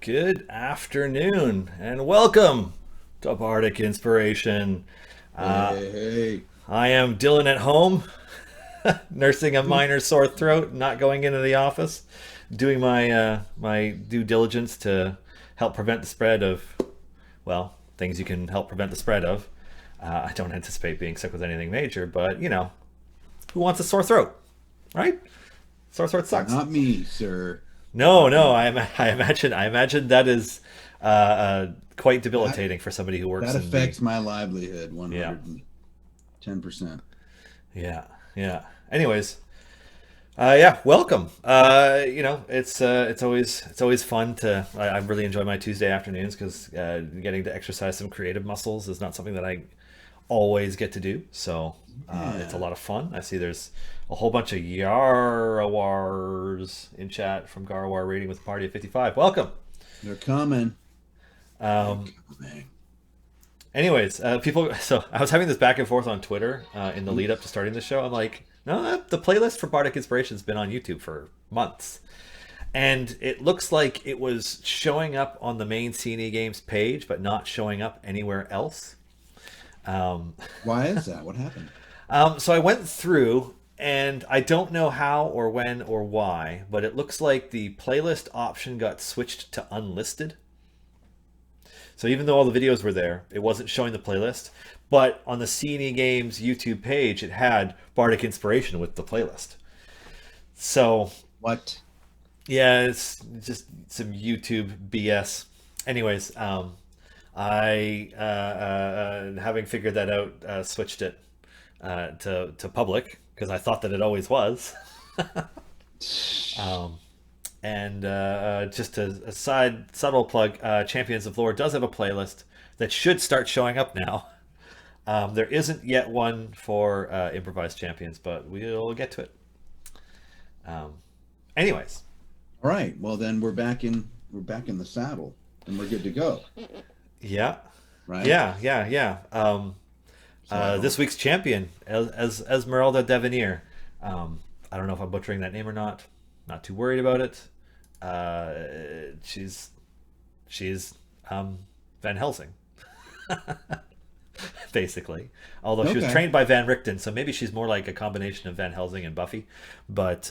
Good afternoon and welcome to Bardic Inspiration. Hey, Uh, hey, hey. I am Dylan at home, nursing a minor sore throat, not going into the office, doing my due diligence to help prevent the spread of, well, things you can help prevent the spread of. I don't anticipate being sick with anything major, but who wants a sore throat, right? Sore throat sucks. Not me, sir. No, Not no. me. I imagine that is quite That debilitating for somebody who works that in the. affects my livelihood Yeah, 110%. yeah, yeah. Anyways, yeah. Welcome. It's always fun to. I really enjoy my Tuesday afternoons because getting to exercise some creative muscles is not something that I always get to do. So it's a Yeah, lot of fun. I see there's a whole bunch of Yarawars in chat from Garawar Reading with a Party of 55. Welcome. they're coming. They're Um, coming. anyways, people. So I was having this back and forth on Twitter in the lead up to Oops. starting the show. I'm like, no, the playlist for Bardic Inspiration's been on YouTube for months, and it looks like it was showing up on the main CNE Games page, but not showing up anywhere else. Um, Why is that? What happened? so I went through, and I don't know how or when or why, but it looks like the playlist option got switched to unlisted. So even though all the videos were there, it wasn't showing the playlist. But on the CNE Games YouTube page, it had Bardic Inspiration with the playlist. So What? yeah, it's just some YouTube BS. Anyways, I having figured that out, switched it to public because I thought that it always was. Um, and just a side subtle plug, Champions of Lore does have a playlist that should start showing up now. There isn't yet one for improvised champions, but we'll get to it. Um, anyways, All right. Well, then we're back in the saddle and we're good to go, yeah, right? yeah. So I don't. This week's champion, Ezmerelda Devenir. I don't know if I'm butchering that name or not. Not too worried about it. She's Van Helsing, basically. Although she was Okay. trained by Van Richten, so maybe she's more like a combination of Van Helsing and Buffy. But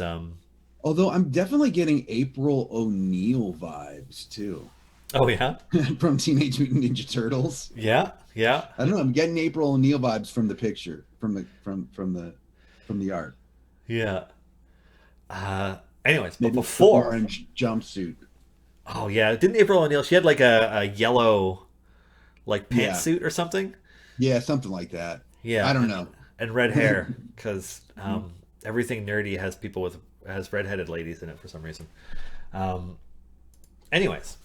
Although I'm definitely getting April O'Neil vibes too oh yeah, from Teenage Mutant Ninja Turtles. yeah, yeah, I don't know. I'm getting April O'Neil vibes from the picture, from the art. yeah. Anyways, but Maybe it's the before, orange jumpsuit. oh yeah, didn't April O'Neil? She had like a yellow like Yeah, pantsuit or something. yeah, something like that. I Yeah, don't and know. red hair because everything nerdy has people with has redheaded ladies in it for some reason. Um, anyways,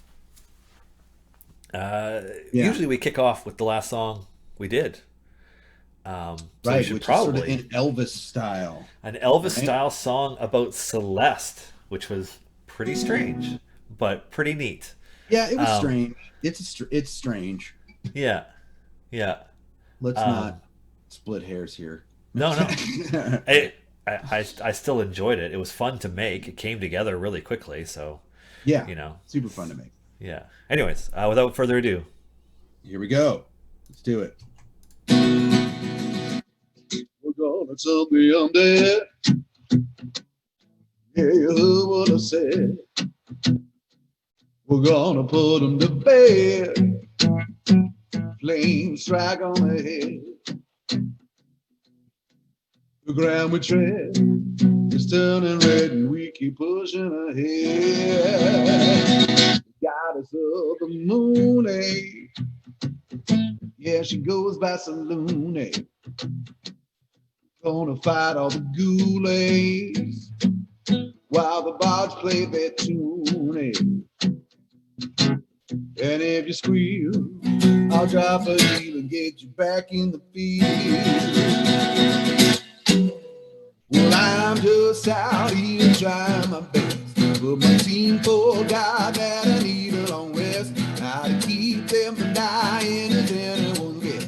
uh, Yeah, usually we kick off with the last song we did. So we right. should Which is sort of in probably Elvis style, an Elvis right? style song about Celeste, which was pretty strange but pretty neat. Yeah, it was Um, strange. It's strange. yeah, yeah. Let's not Um, split hairs here. no, no. I still enjoyed it. It was fun to make. It came together really quickly. So, Yeah, you know, super fun to make. yeah. Anyways, without further ado, Here we go. Let's do it. We're gonna tell me I'm dead. Yeah, you heard what I said. We're gonna put him to bed. Flame strike on the head. The ground we tread is turning red and we keep pushing ahead. Goddess of the moon, eh? Yeah, she goes by Saloon, eh? Gonna fight all the ghoulies while the bards play their tune, eh? And if you squeal, I'll drop a heel and get you back in the field. Well, I'm just out here trying my best, but my team forgot that I need a long rest. How to keep them from dying is anyone's guess.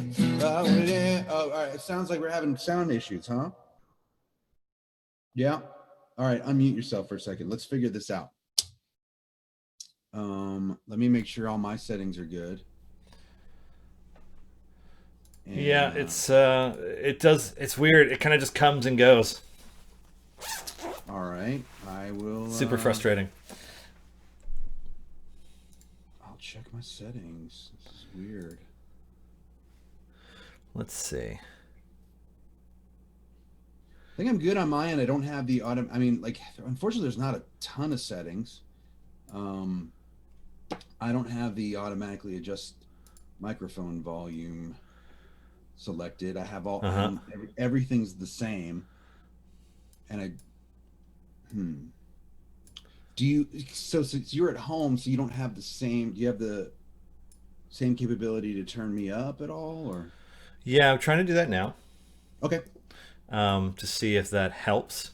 All right, it sounds like we're having sound issues, huh? Yeah. All right, unmute yourself for a second. Let's figure this out. Let me make sure all my settings are good. And Yeah, it's weird. It kind of just comes and goes. all right, I will. Super frustrating. I'll check my settings. This is weird. Let's see. I think I'm good on my end. I don't have the auto. I mean, like, unfortunately, there's not a ton of settings. I don't have the automatically adjust microphone volume selected. I have all everything's the same. And I do you so since you're at home, so you don't have the same. Do you have the same capability to turn me up at all, or? Yeah, I'm trying to do that now. Okay. To see if that helps.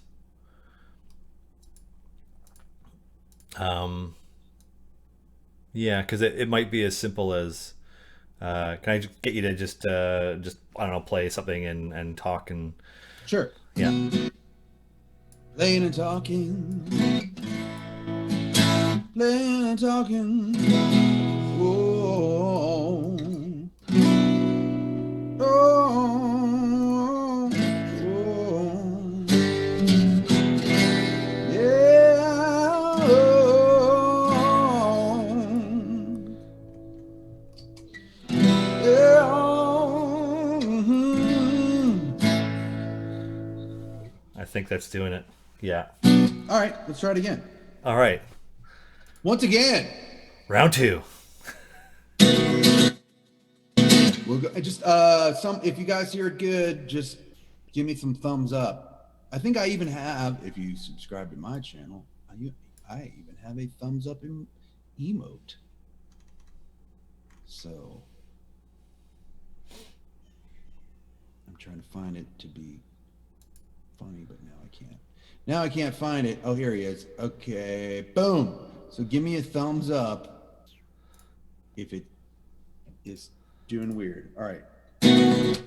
Yeah, because it might be as simple as, can I get you to just I don't know, play something and talk and Sure. yeah. Playing and talking. Playing and talking. Whoa. Oh. Oh. Yeah. Oh. Yeah. I think that's doing it. Yeah. All right, let's try it again. All right. Once again. Round 2. We'll go, just some. If you guys hear it good, just give me some thumbs up. I think I even have, if you subscribe to my channel, I even have a thumbs up in emote. So I'm trying to find it to be funny, but now I can't. Now I can't find it. Oh, here he is. Okay, boom. So give me a thumbs up if it is doing weird. All right.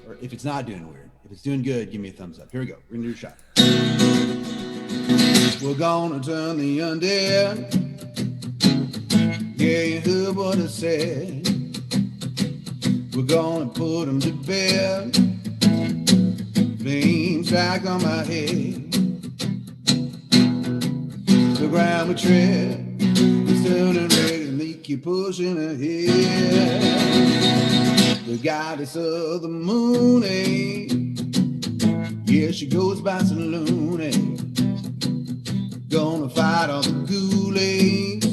Or if it's not doing weird. If it's doing good, give me a thumbs up. Here we go. We're gonna do a shot. We're gonna turn the undead. Yeah, you heard what I said. We're gonna put them to bed. Flames strike on my head. The ground we tread is turning red and they keep pushing ahead. The goddess of the moon, eh? Yeah, she goes by some loony. Gonna fight all the ghoulies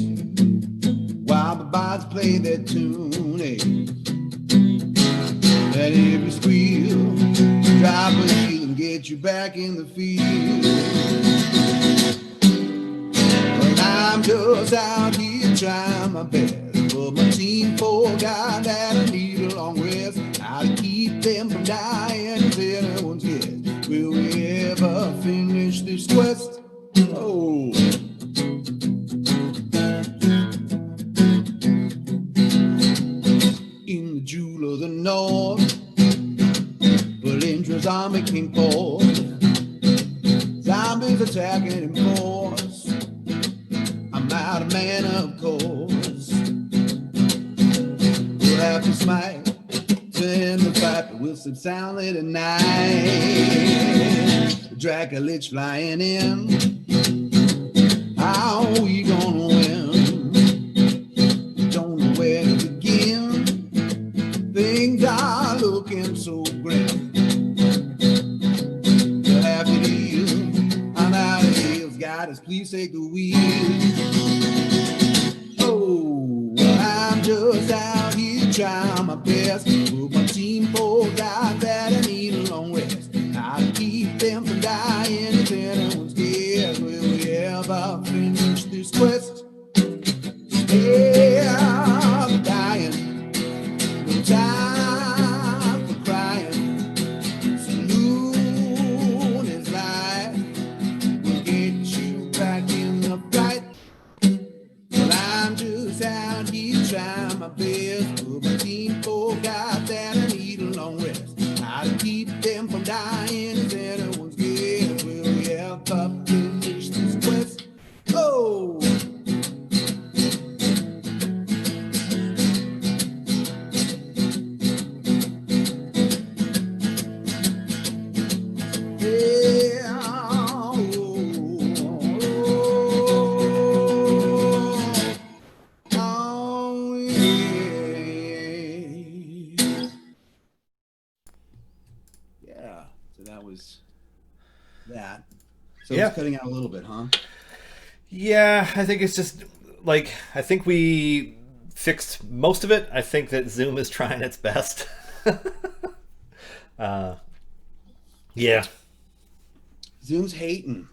while the bards play their tune, eh? And if you squeal, drop a heel and get you back in the field. Well, I'm just out here trying my best, but my team forgot that I need a long rest. How to keep them from dying is anyone's guess. Will we ever finish this quest? Oh. In the jewel of the north, Valendra's army came forth. Zombies attacking in force. I'm out of mana, of course. We'll have to smite to end the fight, but we'll sleep soundly tonight. The Dracolich flying in. How are we gonna win? Don't know where to begin. Things are looking so grim. We'll have to deal. I'm out of heels. Goddess, please take the wheel. Oh, I'm just out here trying my best. But my team forgot that I need a long rest. How to keep them from dying if anyone's guess. Will we ever finish this quest? Yeah, I'm dying. No time for crying. Saloon is life. We'll get you back in the fight. Well, I'm just out here trying my best, but my team forgot that I need a long rest. How to keep them from dying is anyone's guess. Will we ever finish this quest? Oh! So it's Yeah. cutting out a little bit, huh? Yeah, I think it's just like I think we fixed most of it. I think that Zoom is trying its best. uh, yeah. Zoom's hating.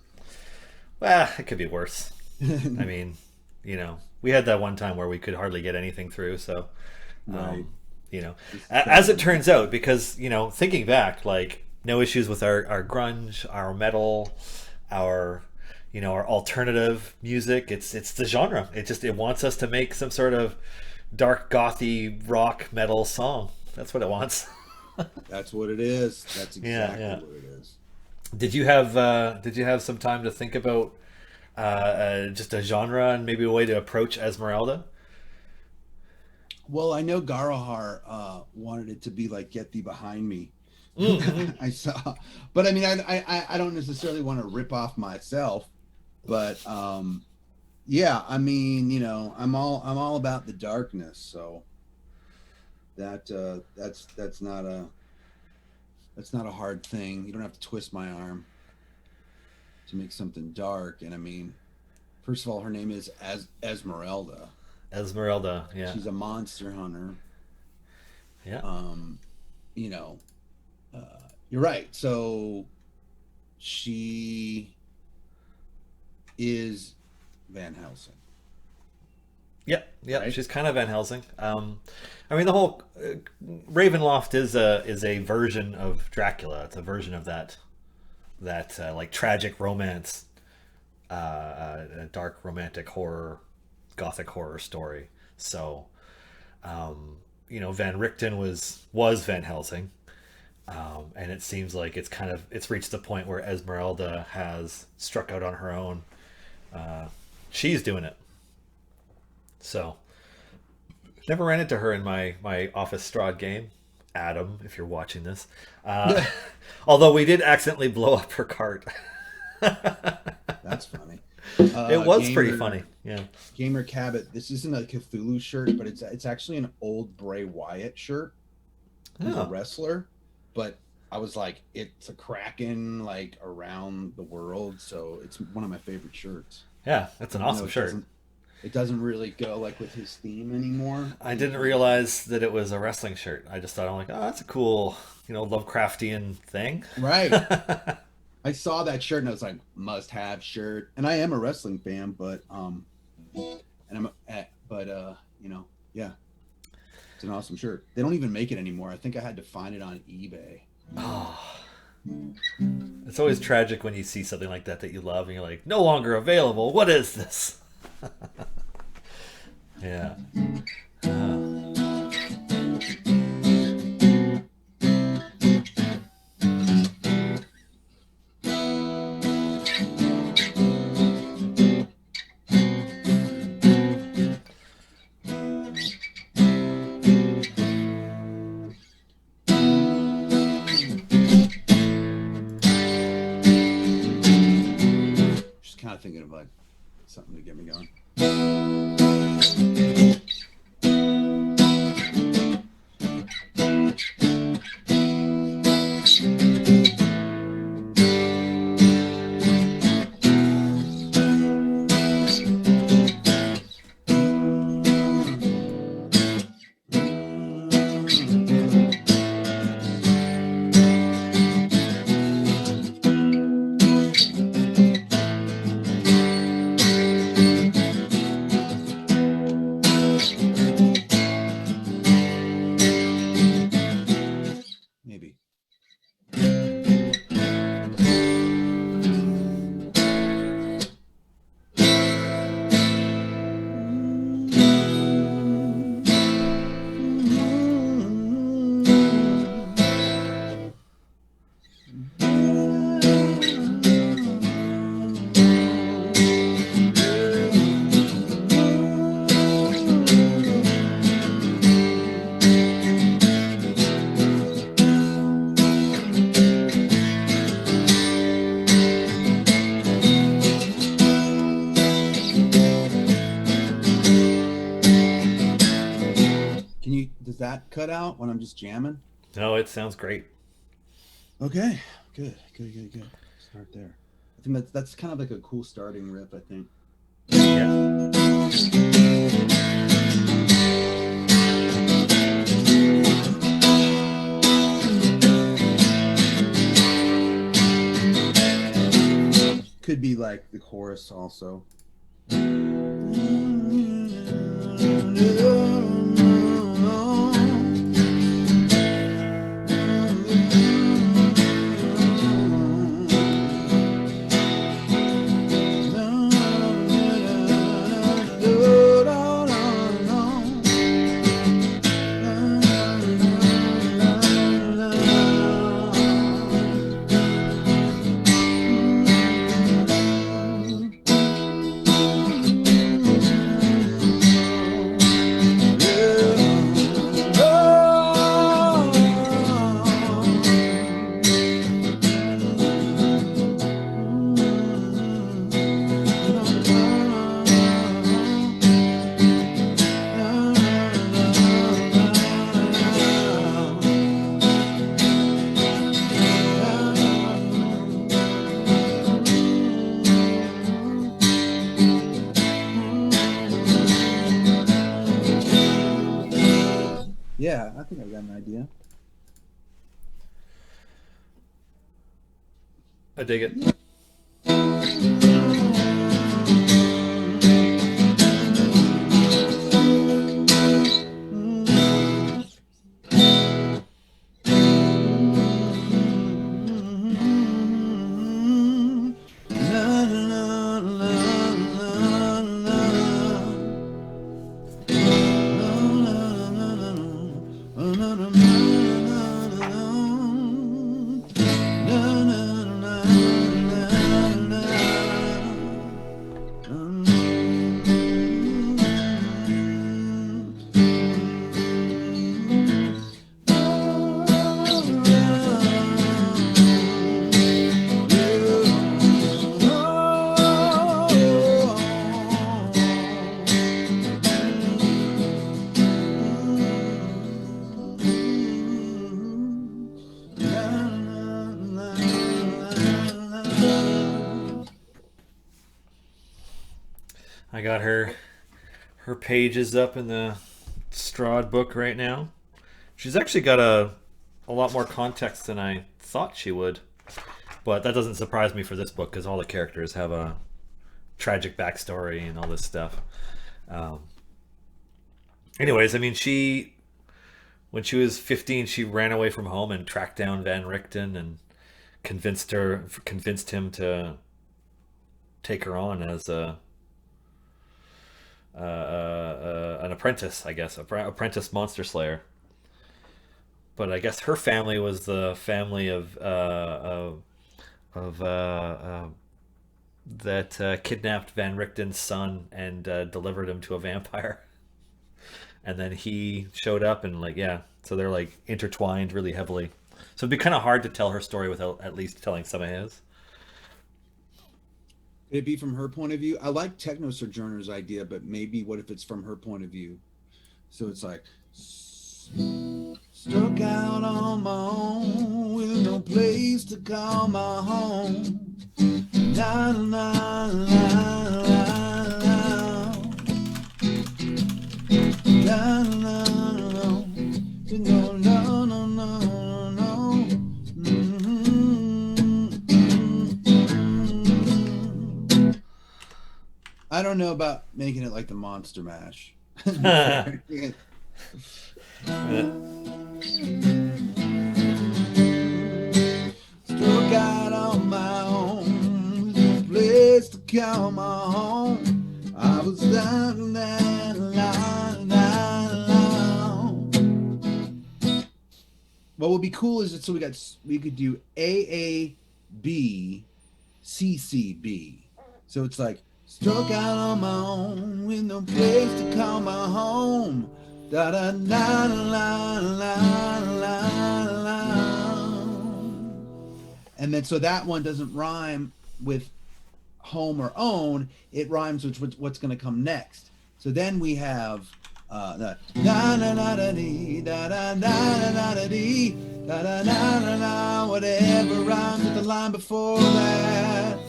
Well, it could be worse. I mean, we had that one time where we could hardly get anything through. So, Right. um, you know, It's as it crazy. turns out, because thinking back, like no issues with our grunge, our metal, our our alternative music. It's the genre. It wants us to make some sort of dark gothy rock metal song. That's what it wants. That's what it is. That's Yeah, exactly yeah. what it is. Did you have some time to think about just a genre and maybe a way to approach Esmeralda? Well, I know Garahar wanted it to be like "Get Thee Behind Me." Mm-hmm. I saw, but I mean, I don't necessarily want to rip off myself, but yeah, I mean, I'm all about the darkness, so that's not a hard thing. You don't have to twist my arm to make something dark. And I mean, first of all, her name is Esmeralda. Esmeralda, yeah, She's a monster hunter. yeah, Um, you know, you're right. So she is Van Helsing, yep, yep. right? She's kind of Van Helsing. I mean, the whole Ravenloft is a version of Dracula. It's a version of that like tragic romance, dark romantic horror, gothic horror story. So, Van Richten was Van Helsing, and it seems like it's reached the point where Esmeralda has struck out on her own. She's doing it. So never ran into her in my office Strahd game. Adam, if you're watching this, uh, although we did accidentally blow up her cart. That's funny. It was pretty Gamer funny. Yeah. Gamer Cabot. This isn't a Cthulhu shirt, but it's actually an old Bray Wyatt shirt, who's a Oh, wrestler. But I was like, it's a Kraken like around the world, so it's one of my favorite shirts. yeah. That's an Even though awesome shirt. it doesn't really go like with his theme anymore. I didn't realize that it was a wrestling shirt. I just thought, I'm like, oh, that's a cool, Lovecraftian thing. Right. I saw that shirt and I was like, must have shirt. And I am a wrestling fan, but yeah, it's an awesome shirt. They don't even make it anymore. I think I had to find it on eBay. Oh, it's always tragic when you see something like that you love and you're like, no longer available. What is this? Yeah. Just kind of thinking of like something to get me going. Maybe. Does that cut out when I'm just jamming? No, it sounds great. Okay, good. Start there. think that's kind of like a cool starting riff, I think. Yeah. Could be like the chorus also. Yeah, I think I got an idea. I dig it. I got her pages up in the Strahd book right now. She's actually got a lot more context than I thought she would. But that doesn't surprise me for this book because all the characters have a tragic backstory and all this stuff. Anyways, I mean, when she was 15, she ran away from home and tracked down Van Richten and convinced him to take her on as an apprentice, I guess, apprentice monster slayer. But I guess her family was the family of that kidnapped Van Richten's son and delivered him to a vampire. And then he showed up and so they're like intertwined really heavily. So it'd be kind of hard to tell her story without at least telling some of his. It'd be from her point of view. I like Techno Sojourner's idea, but maybe what if it's from her point of view? So it's like stuck out on my own with no place to call my home. La, la, la, la, la. La, la, la. No, no, no, no, no. I don't know about making it like the Monster Mash. Struck out on my own, no place to call my home. I was down there, What would be cool is that we could do AAB, CCB. So it's like struck out on my own with no place to call my home. Da da la la la la la. And then so that one doesn't rhyme with home or own. It rhymes with what's going to come next. So then we have the da da da da dee da da da da da dee da da da da da whatever rhymes with the line before that.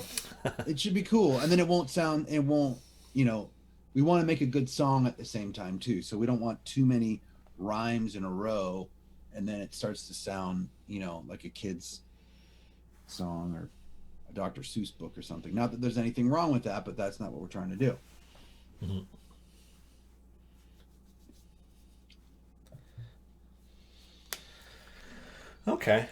It should be cool, and then it won't sound. It won't. You know, we want to make a good song at the same time too. So we don't want too many rhymes in a row, and then it starts to sound, you know, like a kid's song or a Dr. Seuss book or something. Not that there's anything wrong with that, but that's not what we're trying to do. Mm-hmm. Okay.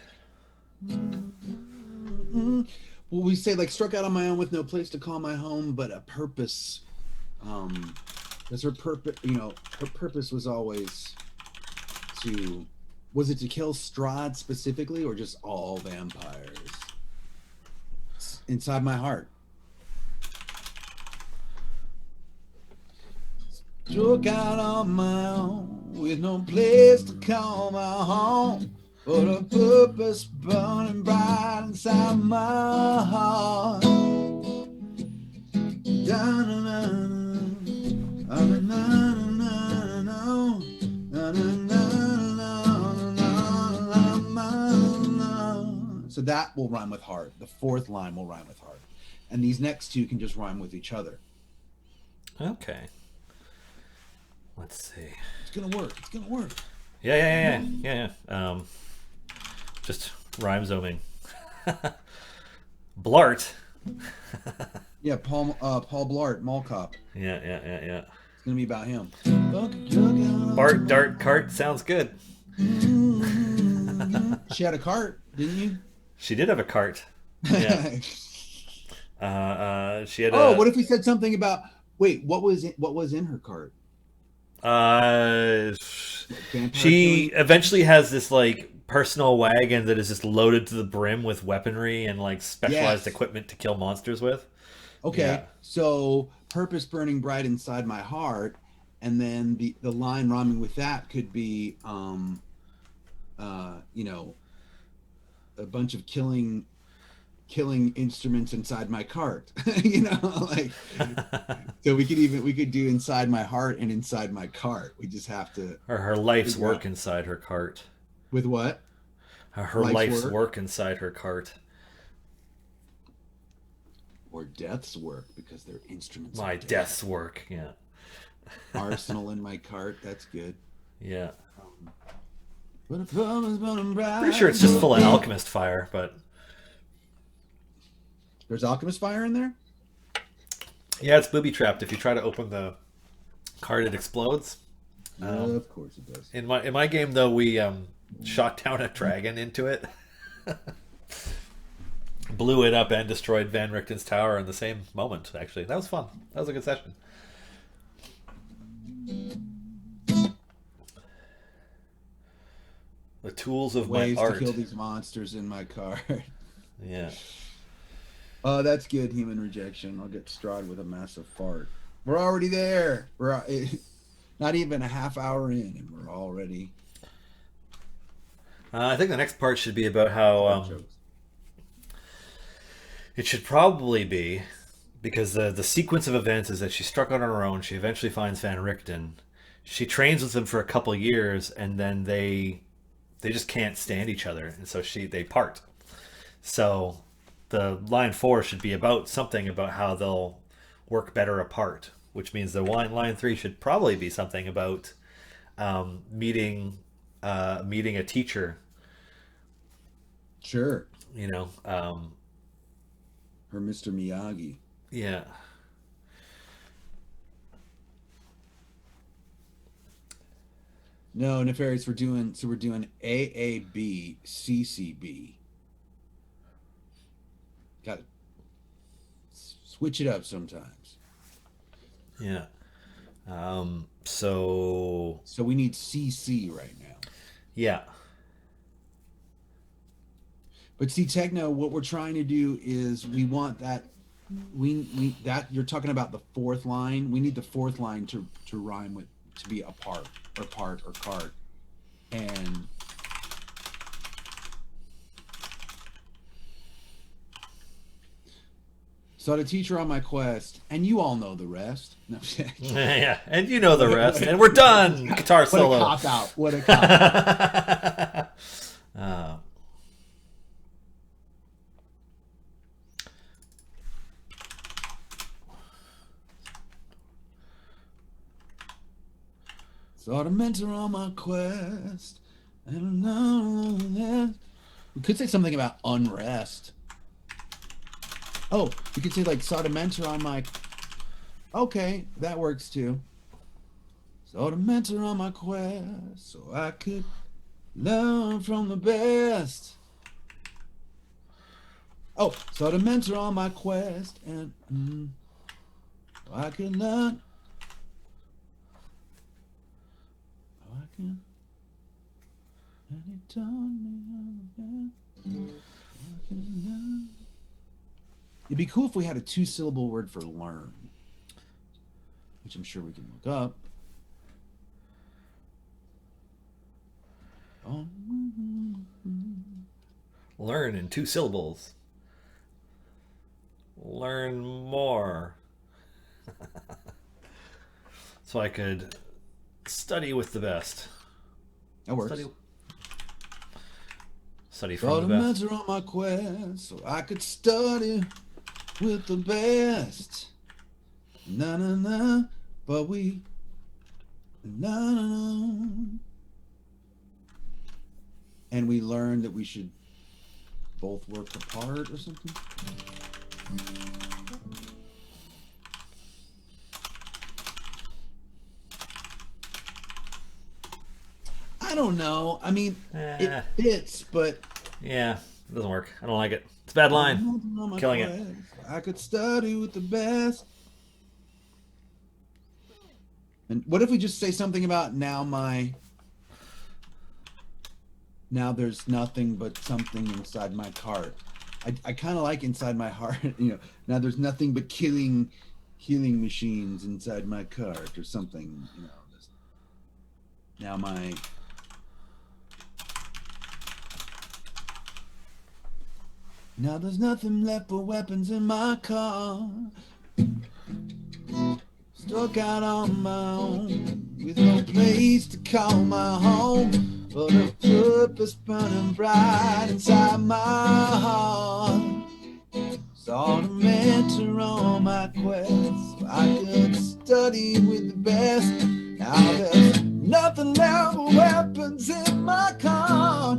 Well, we say like struck out on my own with no place to call my home, but a purpose. Because her purpose, you know, her purpose was always to. Was it to kill Strahd specifically, or just all vampires? It's inside my heart. Struck out on my own with no place to call my home, but a purpose burning bright inside my heart. So that will rhyme with heart. The fourth line will rhyme with heart. And these next two can just rhyme with each other. Okay. Let's see. It's gonna work. It's gonna work. Yeah. Just rhyme zooming. Blart. Yeah, Paul Blart, Mall Cop. Yeah. It's gonna be about him. Bart, Dart, Cart sounds good. She had a cart, didn't you? She did have a cart. Yeah. She had. What if we said something about? Wait, what was in her cart? She eventually has this like personal wagon that is just loaded to the brim with weaponry and like specialized equipment to kill monsters with. Okay, yeah. So purpose burning bright inside my heart, and then the line rhyming with that could be, you know, a bunch of killing instruments inside my cart. You know, like, so we could do inside my heart and inside my cart. We just have to. Or her life's work inside her cart. With what? Her life's work inside her cart. Or death's work, because they're instruments. My death's work, yeah. Arsenal in my cart. That's good. Yeah. Pretty sure it's just full of alchemist fire, but there's alchemist fire in there? Yeah, it's booby trapped. If you try to open the card, it explodes. Of course it does. In my game, though, we shot down a dragon into it, blew it up, and destroyed Van Richten's tower in the same moment. Actually, that was fun. That was a good session. The tools of Ways my art. to kill these monsters in my cart. Yeah. Oh, that's good. Human rejection. I'll get Strahd with a massive fart. We're already there. We're not even a half hour in, and we're already. I think the next part should be about how it should probably be, because the sequence of events is that she struck out on her own. She eventually finds Van Richten. She trains with him for a couple years, and then they just can't stand each other, and so they part. So the line 4 should be about something about how they'll work better apart, which means the line 3 should probably be something about meeting a teacher. Sure. You know, her Mr. Miyagi. Yeah. No, Nefarious, we're doing AAB, CCB. Got to switch it up sometimes. Yeah. So we need CC right now. Yeah. But see, Techno, what we're trying to do is we want that that you're talking about the fourth line. We need the fourth line to rhyme with, to be apart or part or cart. And sought a teacher on my quest, and you all know the rest. No, yeah, and you know the rest, and we're done. Guitar solo. What a cop out! What a cop out! Sort of mentor on my quest. I don't know that. We could say something about unrest. Oh, we could say like sought a mentor on my. Okay, that works too. Sought a mentor on my quest so I could learn from the best. Oh, sought a mentor on my quest and so I could learn. So I can. And he taught me how to learn. It'd be cool if we had a 2-syllable word for learn, which I'm sure we can look up. Learn in 2 syllables. Learn more. So I could study with the best. That works. Study from the best. On my quest so I could study with the best. Na na na, but we na na na. And we learned that we should both work apart or something. I don't know. I mean, it fits, but yeah, it doesn't work. I don't like it. It's a bad line. Killing it. I could study with the best. And what if we just say something about now there's nothing but something inside my cart. I kind of like inside my heart, now there's nothing but healing machines inside my cart or something, now now there's nothing left but weapons in my car. Stuck out on my own with no place to call my home. But a purpose burning bright inside my heart. Saw the mentor on my quest. I could study with the best. Now there's nothing left but weapons in my car.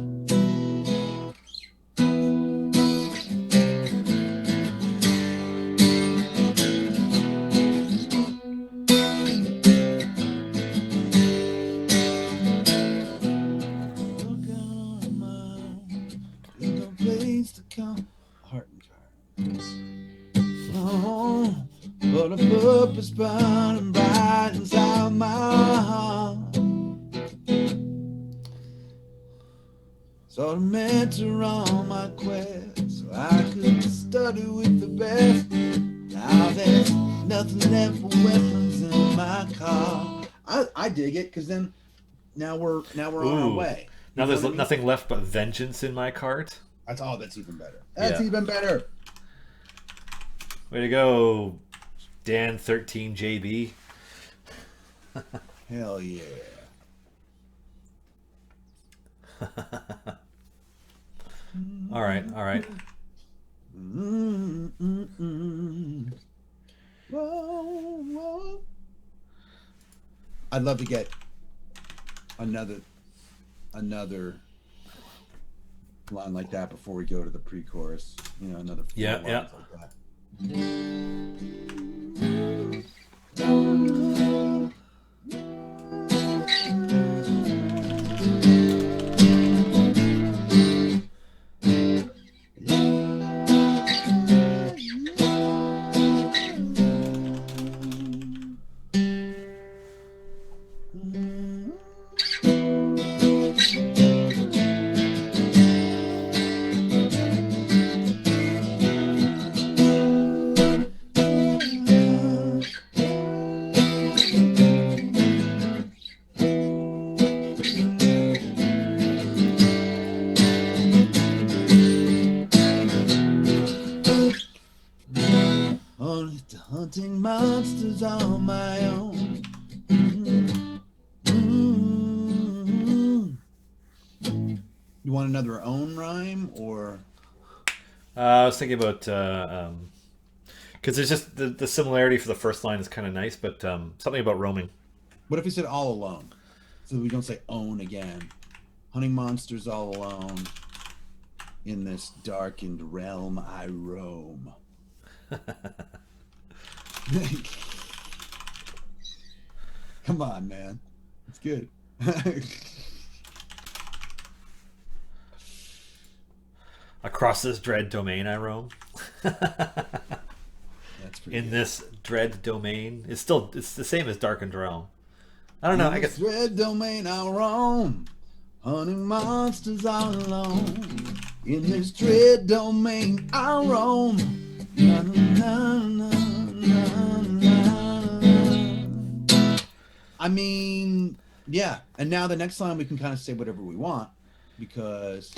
Heart and oh, but a purpose burning bright inside my heart. So the mentor on my quest, so I could study with the best. Now there's nothing left but weapons in my car. I dig it, because then now we're on our way. Now there's nothing left but vengeance in my cart. That's even better. That's even better. Way to go, Dan13JB. Hell yeah. All right. Whoa, whoa. I'd love to get another line like that before we go to the pre-chorus. Another yeah. Like that. Hunting monsters on my own. You want another own rhyme, or? I was thinking about because there's just the similarity for the first line is kind of nice, but something about roaming. What if we said all alone? So we don't say own again. Hunting monsters all alone. In this darkened realm I roam. Come on, man. It's good. Across this dread domain I roam. That's pretty In good. this dread domain. It's the same as Darkened Realm. I don't know. I guess Dread domain I roam. Hunting monsters all alone. In this dread domain I roam. Na, na, na, na, na, na. I mean, yeah. And now the next line we can kind of say whatever we want because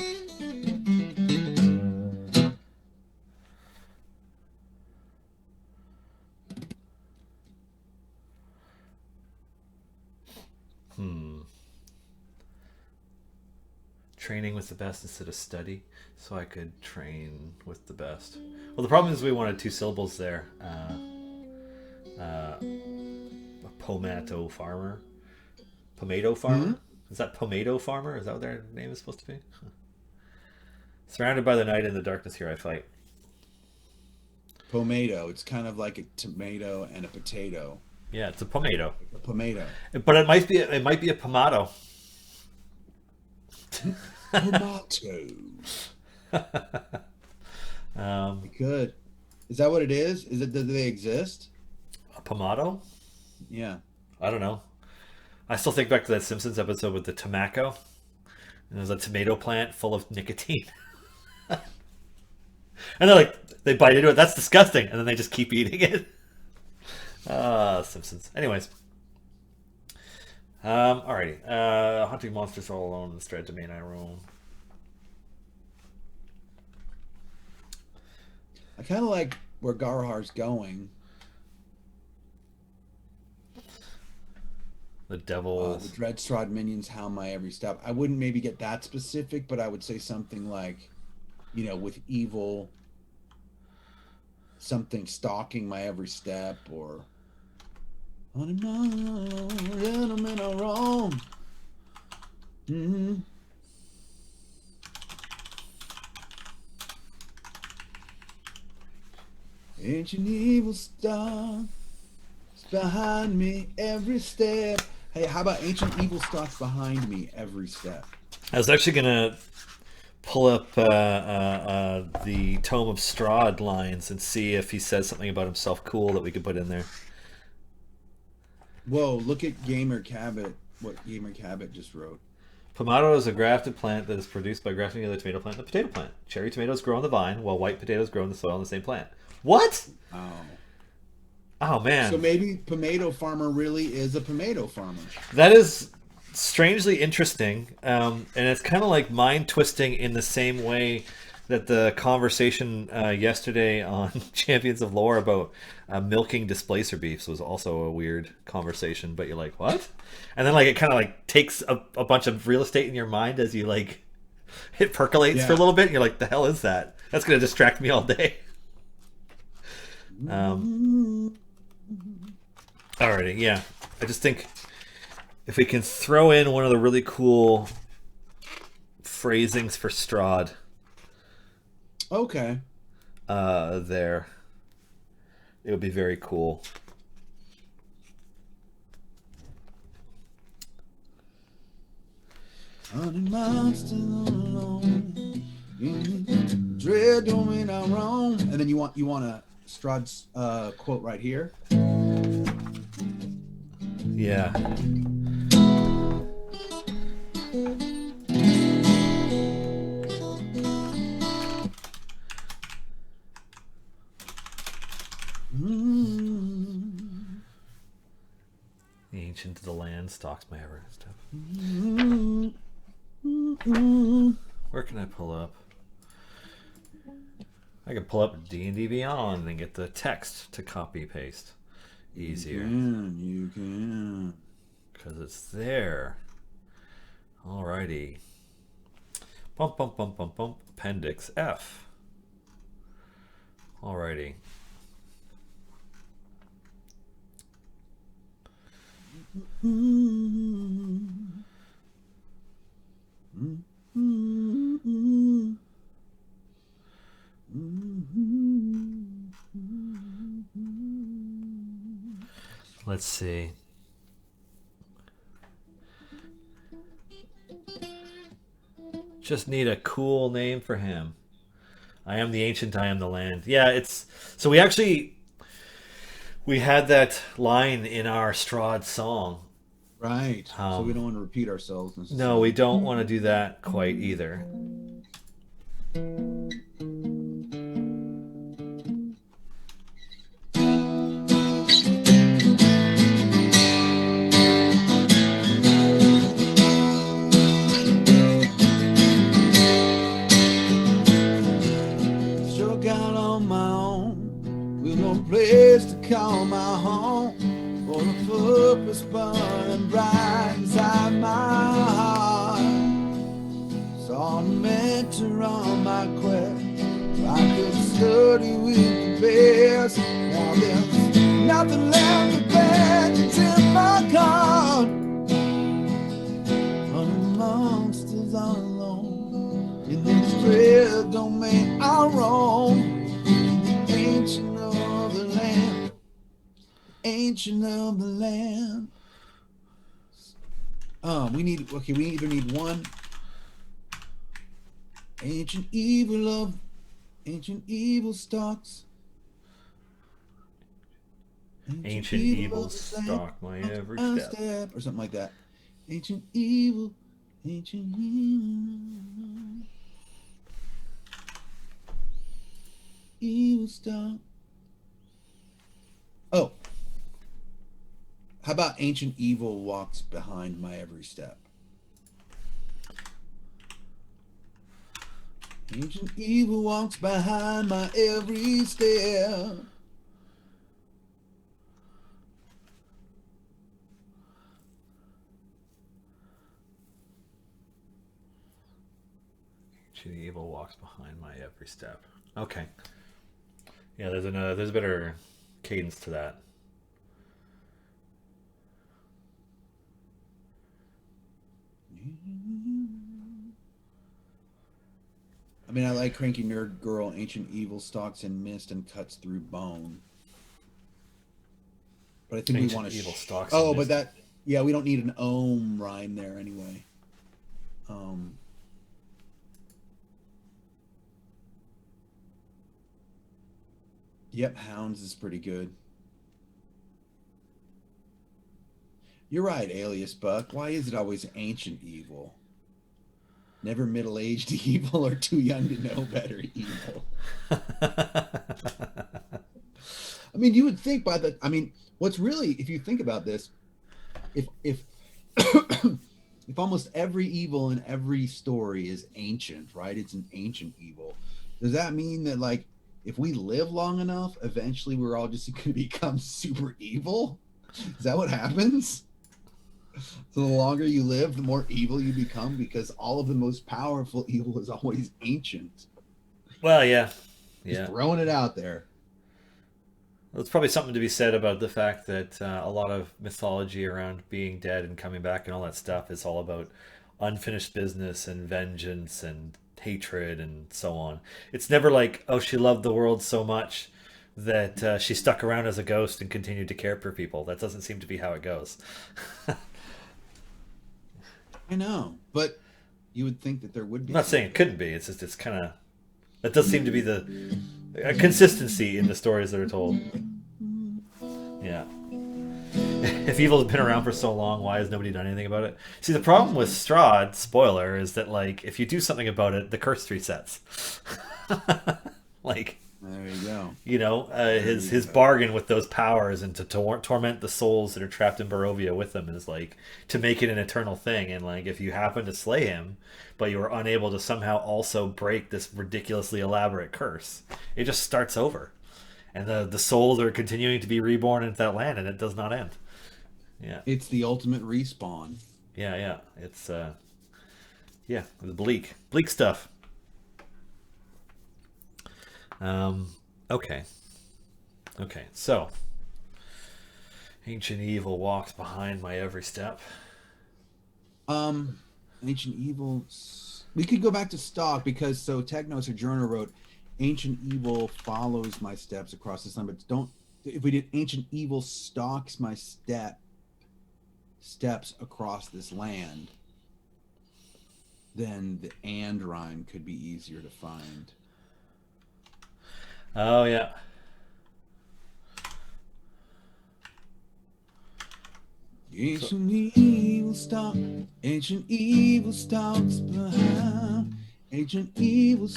training with the best instead of study, so I could train with the best. Well, the problem is we wanted 2 syllables there. A pomato farmer. Pomato farmer? Is that pomato farmer? Is that what their name is supposed to be? Huh. Surrounded by the night and the darkness, here I fight. pomato. It's kind of like a tomato and a potato. Yeah, it's a pomato. A pomato. But it might be a pomato. Tomatoes. Um, Good. Is that what it is? Do they exist? a pomato? Yeah. I don't know. I still think back to that Simpsons episode with the tobacco. And there's a tomato plant full of nicotine. And they're like, they bite into it. That's disgusting. And then they just keep eating it. Simpsons. Anyways. Alrighty. Hunting monsters all alone in the dread domain I roam. I kind of like where Garhar's going. The devil. The Dreadstrahd minions hound my every step. I wouldn't maybe get that specific, but I would say something like, with evil, something stalking my every step, or on and on, gentlemen are wrong. Mm-hmm. Ancient evil stalks behind me every step. Hey, how about ancient evil stalks behind me every step? I was actually gonna pull up the Tome of Strahd lines and see if he says something about himself cool that we could put in there. Whoa, look at Gamer Cabot, what Gamer Cabot just wrote. Pomato is a grafted plant that is produced by grafting together the tomato plant and the potato plant. Cherry tomatoes grow on the vine, while white potatoes grow in the soil on the same plant. What? Oh. Oh, man. So maybe Pomato Farmer really is a tomato farmer. That is strangely interesting, and it's kind of like mind twisting in the same way that the conversation yesterday on Champions of Lore about milking displacer beefs was also a weird conversation. But you're like, what? And then it kind of takes a bunch of real estate in your mind as you it percolates for a little bit. And you're like, the hell is that? That's gonna distract me all day. Alrighty, yeah. I just think if we can throw in one of the really cool phrasings for Strahd, Okay. there, it would be very cool. Hunting monsters alone. Dread domain I roam. And then you want a Strahd's quote right here. Yeah. The ancient of the land stalks my ever stuff. Where can I pull up? I can pull up D&D Beyond and get the text to copy paste easier. You can. Because it's there. Alrighty. Bump, bump, bump, bump, bump. Appendix F. Alrighty. Let's see. Just need a cool name for him. I am the ancient, I am the land. Yeah, it's so we had that line in our Strahd song. Right. So we don't want to repeat ourselves necessarily. No, we don't want to do that quite either. Struck out on my own with no place to call my home, for the purpose burning bright inside my heart. Saw the mentor on my quest, I could study with the best. Now there's nothing left to bet in my card. On the monsters all alone, in this dread domain I roam. Ancient of the land, ancient of the land. We either need one ancient evil stalks. Ancient evil stalk my every step. Or something like that. Ancient evil stalk. Oh, how about ancient evil walks behind my every step? Ancient evil walks behind my every step. Ancient evil walks behind my every step. Okay. Yeah, there's a better cadence to that. I mean, I like Cranky Nerd Girl, Ancient Evil stalks in mist and cuts through bone. But I think Ancient we want to evil stalks. Oh, but that, yeah, we don't need an ohm rhyme there anyway. Yep, Hounds is pretty good. You're right, Alias Buck. Why is it always ancient evil? Never middle-aged evil or too young to know better evil. I mean, you would think what's really, if you think about this, if if almost every evil in every story is ancient, right? It's an ancient evil. Does that mean that, like, if we live long enough, eventually we're all just going to become super evil? Is that what happens? So the longer you live, the more evil you become, because all of the most powerful evil is always ancient. Well, yeah. Just throwing it out there. There's probably something to be said about the fact that a lot of mythology around being dead and coming back and all that stuff is all about unfinished business and vengeance and hatred and so on. It's never like, oh, she loved the world so much that she stuck around as a ghost and continued to care for people. That doesn't seem to be how it goes. I know, but you would think that there would be. I'm not saying it couldn't be. It's just, it's kind of, that does seem to be a consistency in the stories that are told. Yeah. If evil has been around for so long, why has nobody done anything about it? See, the problem with Strahd, spoiler, is that, like, if you do something about it, the curse resets. Like, there you go. You know, his bargain with those powers and to torment the souls that are trapped in Barovia with them is, like, to make it an eternal thing. And, like, if you happen to slay him, but you are unable to somehow also break this ridiculously elaborate curse, it just starts over. And the souls are continuing to be reborn into that land, and it does not end. Yeah. It's the ultimate respawn. Yeah. It's, yeah, the bleak stuff. Okay, so ancient evil walks behind my every step. Ancient evil, we could go back to stock, because Techno Sojourner wrote, ancient evil follows my steps across the sun, but If we did ancient evil stalks my steps across this land, then the and rhyme could be easier to find. Oh yeah. Ancient evil stalks behind, ancient evil.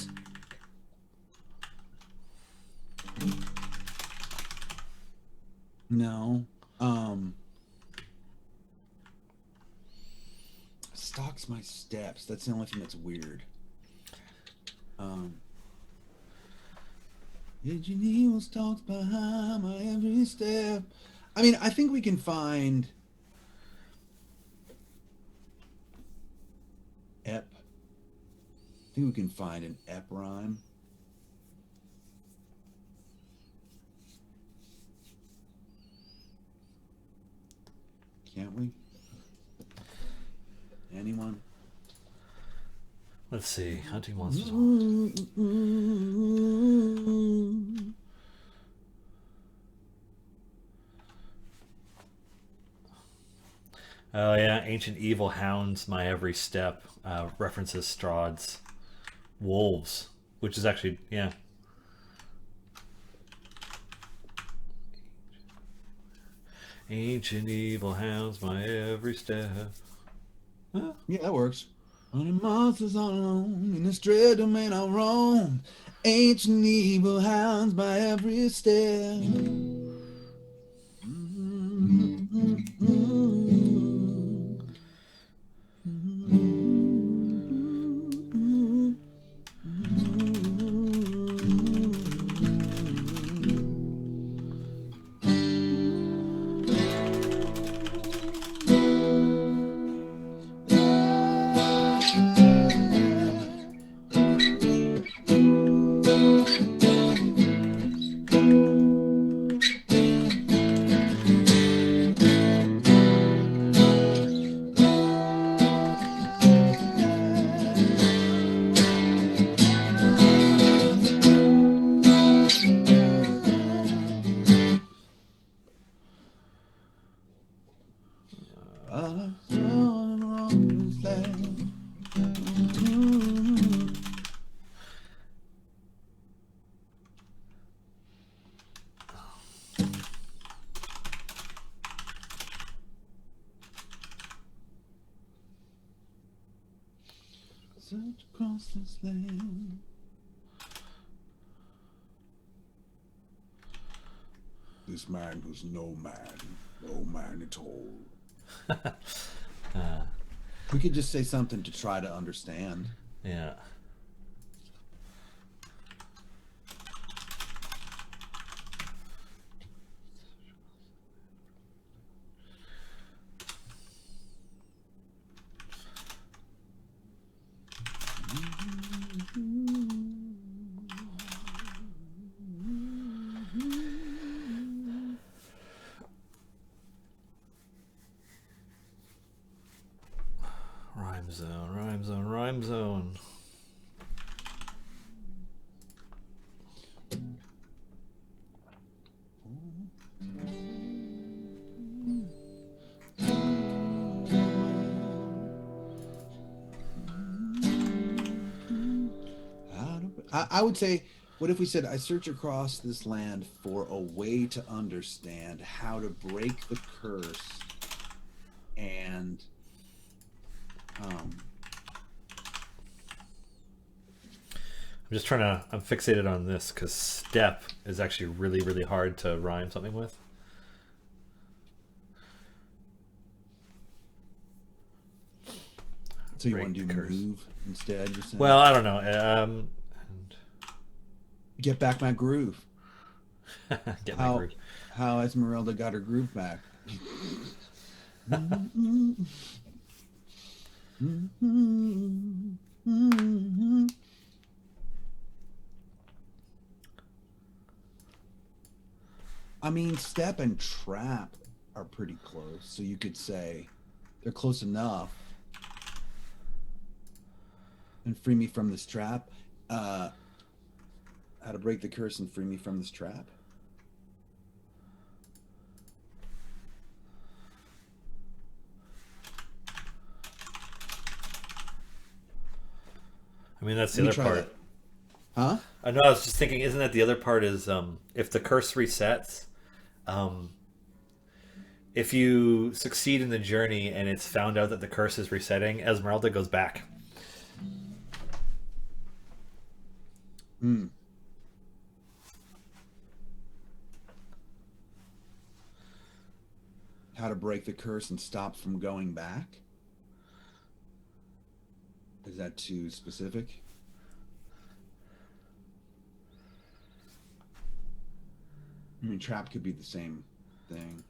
No, stalks my steps. That's the only thing that's weird. Ancient evil stalks behind my every step. I mean, I think we can find ep. I think we can find an ep rhyme. Can't we? Anyone? Let's see. Hunting monsters. Oh yeah, ancient evil hounds my every step. References Strahd's wolves, which is actually yeah. Ancient evil hounds my every step. Huh? Yeah, that works. Running monsters all alone in this dread domain I roam. Ancient evil hounds by every step. Search across this land. This man was no man at all. We could just say something to try to understand. Yeah. Rhyme zone, rhyme zone, rhyme zone. I would say, what if we said, I search across this land for a way to understand how to break the curse and I'm just trying to, I'm fixated on this because step is actually really, really hard to rhyme something with. So you want to do move instead? You're saying? Well, I don't know. Get back my groove. Get my groove. How Ezmerelda got her groove back. I mean, step and trap are pretty close, so you could say they're close enough. And free me from this trap. How to break the curse and free me from this trap. I mean, that's the Let me other try part. that. Huh? I know. I was just thinking, isn't that the other part? Is if the curse resets, if you succeed in the journey and it's found out that the curse is resetting, Ezmerelda goes back. Hmm. How to break the curse and stop from going back? Is that too specific? I mean, trap could be the same thing.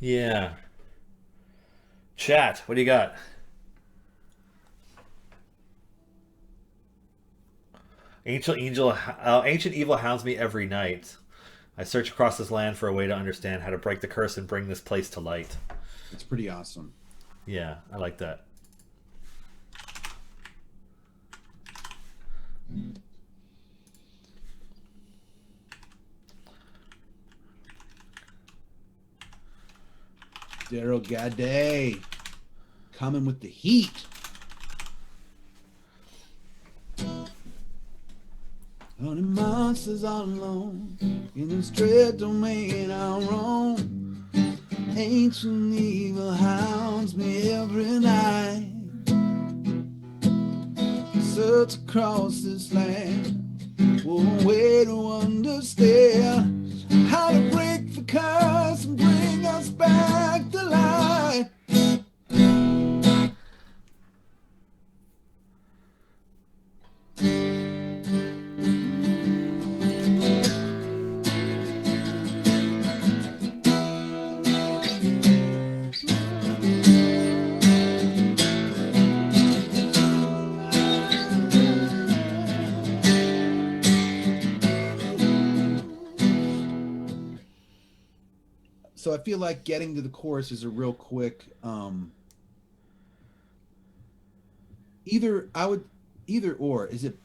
Yeah. Chat, what do you got? Ancient evil hounds me every night. I search across this land for a way to understand how to break the curse and bring this place to light. It's pretty awesome. Yeah, I like that. Daryl Gaday coming with the heat. Only monsters all alone in this dread domain I roam. Ancient evil hounds me every night. Search across this land for a way to understand how to break the curse and bring us back to life. So I feel like getting to the chorus is a real quick either or. Is it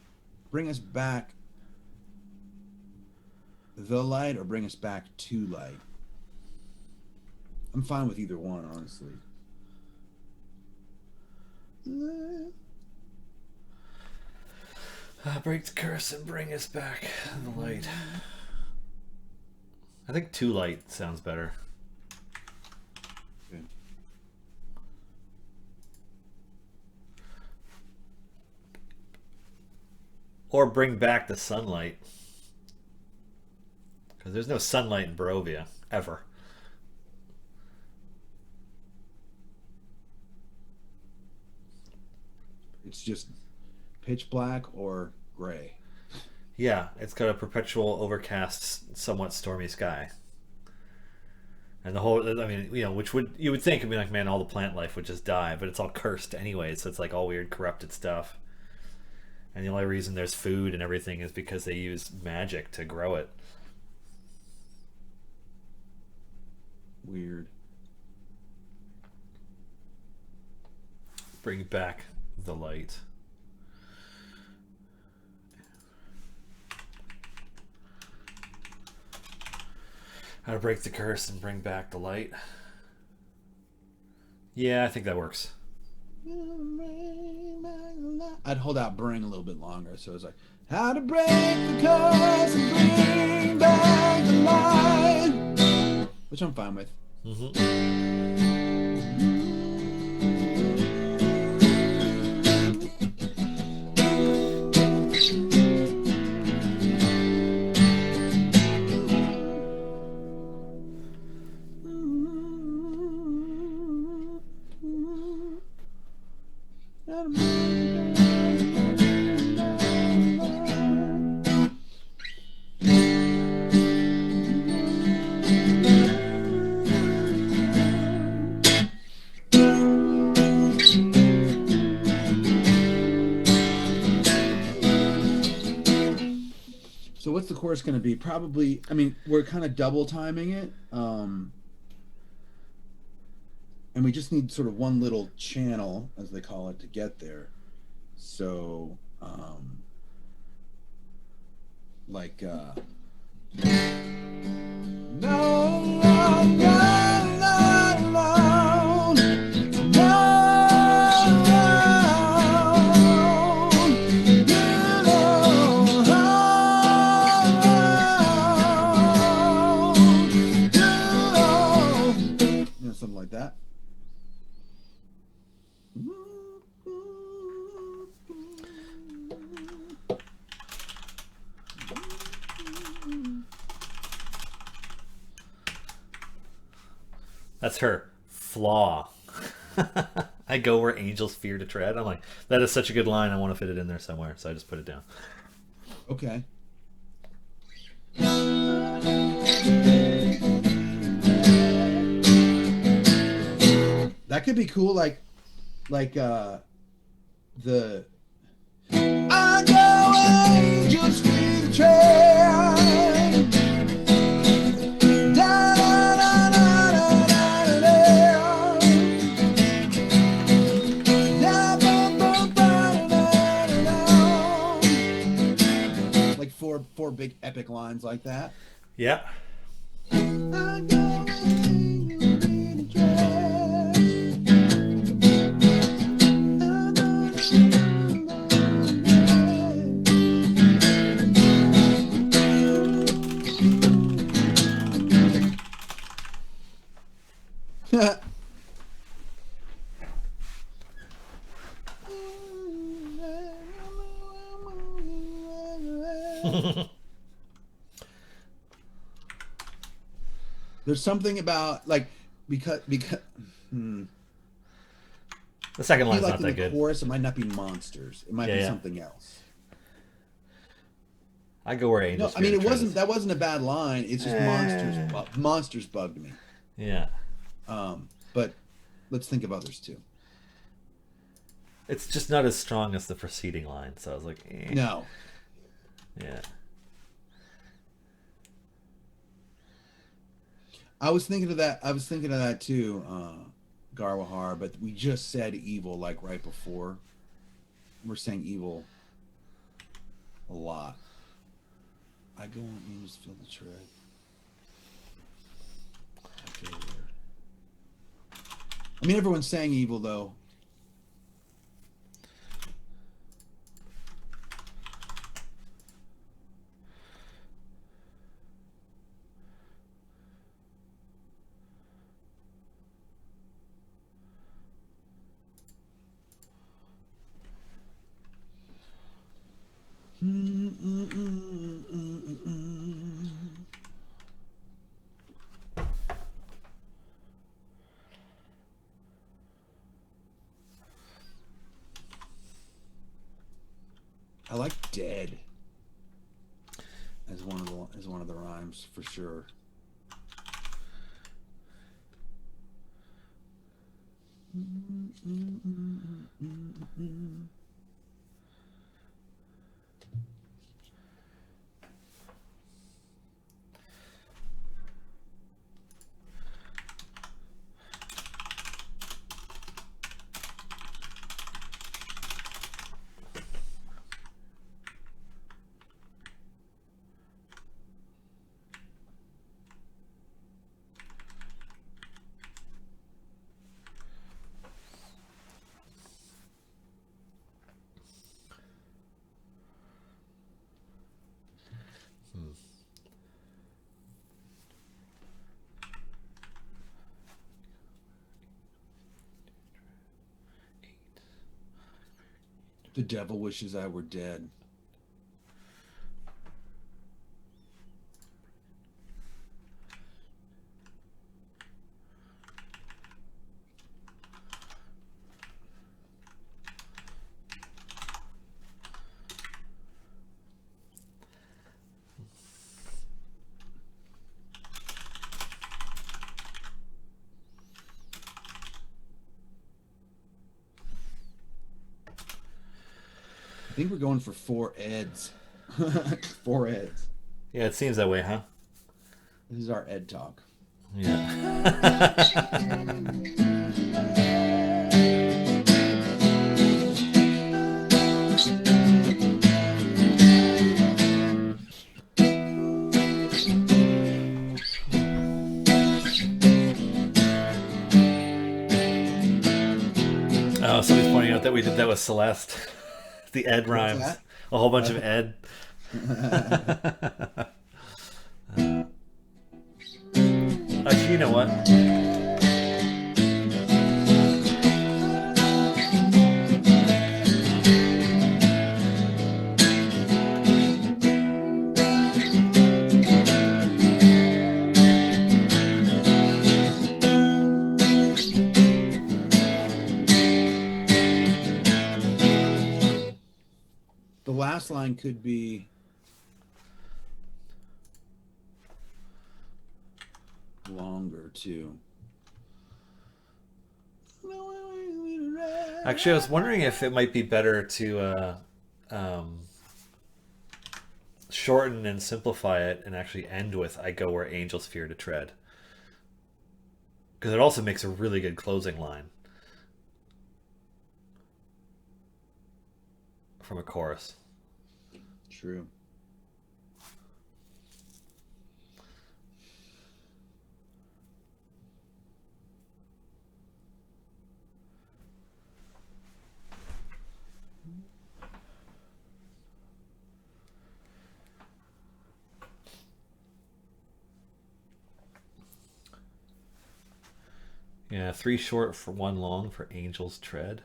bring us back the light or bring us back to light? I'm fine with either one, honestly. Break the curse and bring us back to the light. I think too light sounds better. Okay. Or bring back the sunlight. Because there's no sunlight in Barovia, ever. It's just pitch black or gray. Yeah, it's got a perpetual overcast, somewhat stormy sky. And the whole, I mean, you know, which you would think, I mean, like, man, all the plant life would just die, but it's all cursed anyway, so it's like all weird, corrupted stuff. And the only reason there's food and everything is because they use magic to grow it. Weird. Bring back the light. How to break the curse and bring back the light. Yeah, I think that works. I'd hold out bring a little bit longer, so it's like how to break the curse and bring back the light, which I'm fine with. So what's the chorus going to be? Probably, I mean, we're kind of double timing it. And we just need sort of one little channel, as they call it, to get there. So, like, no, no, no, no, no, no. something like that. That's her flaw. I go where angels fear to tread. I'm like, that is such a good line. I want to fit it in there somewhere, so I just put it down. Okay. That could be cool, like the I go angels fear to tread. Da, da, da, da, da, da, da. Da, ba, ba, ba, da, da, da. Like four big epic lines like that. Yeah. I go angels fear to tread. There's something about because The second line's like not in that the good. chorus, it might not be monsters. It might be Yeah. something else. I go where No, angels I mean fear to tread. that wasn't a bad line. It's just monsters bugged me. Yeah. But let's think of others too. It's just not as strong as the preceding line, so I was like, eh. No. Yeah. I was thinking of that too, Garwahar, but we just said evil like right before. We're saying evil a lot. I go on angels feel the tread. Okay, I mean, everyone's saying evil though. I like dead as one of the rhymes for sure. The devil wishes I were dead. I think we're going for 4 eds. 4 eds. Yeah, it seems that way, huh? This is our ed talk. Yeah. Oh, somebody's pointing out that we did that with Celeste. The Ed rhymes. that? A whole bunch of Ed. Actually, you know what? chorus line could be longer too. Actually, I was wondering if it might be better to shorten and simplify it and actually end with "I go where angels fear to tread," because it also makes a really good closing line from a chorus. True. Yeah, 3 short for 1 long for Angel's Tread.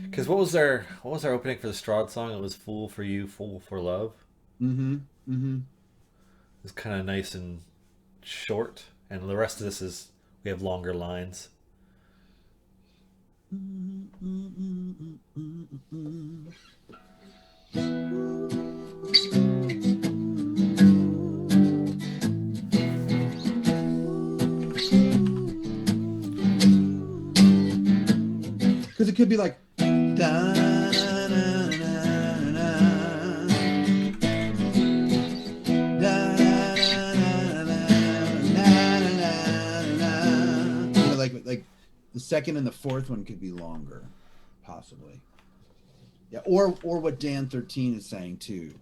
Because what was our opening for the Strahd song? It was "Fool for You, Fool for Love." Mm-hmm. Mm-hmm. It's kind of nice and short, and the rest of this is we have longer lines. Because it could be like da, na, na, na, na, da, na, na, na, na. You know, like the second and the fourth one could be longer, possibly. Yeah, or what Dan 13 is saying too.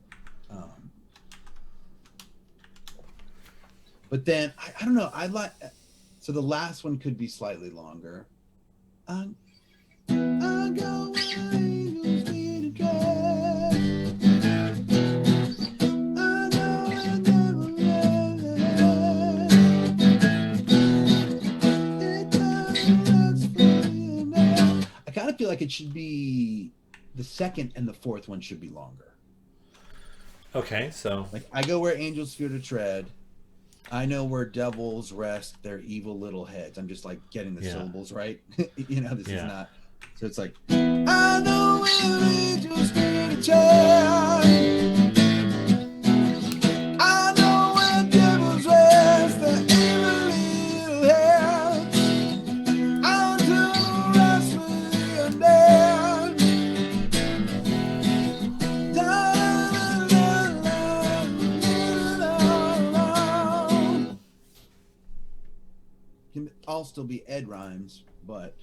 But then I don't know. I like so the last one could be slightly longer. I go where angels fear to tread. I know I never read. It doesn't for you now. I kind of feel like it should be the second and the fourth one should be longer. Okay, so Like I go where angels fear to tread. I know where devils rest their evil little heads. I'm just like getting the syllables right. You know, this is not. So it's like, I know where angels fear to tread. I know where devils rest their evil little heads. I'll do the rest with the undead. Can all still be Ed rhymes, but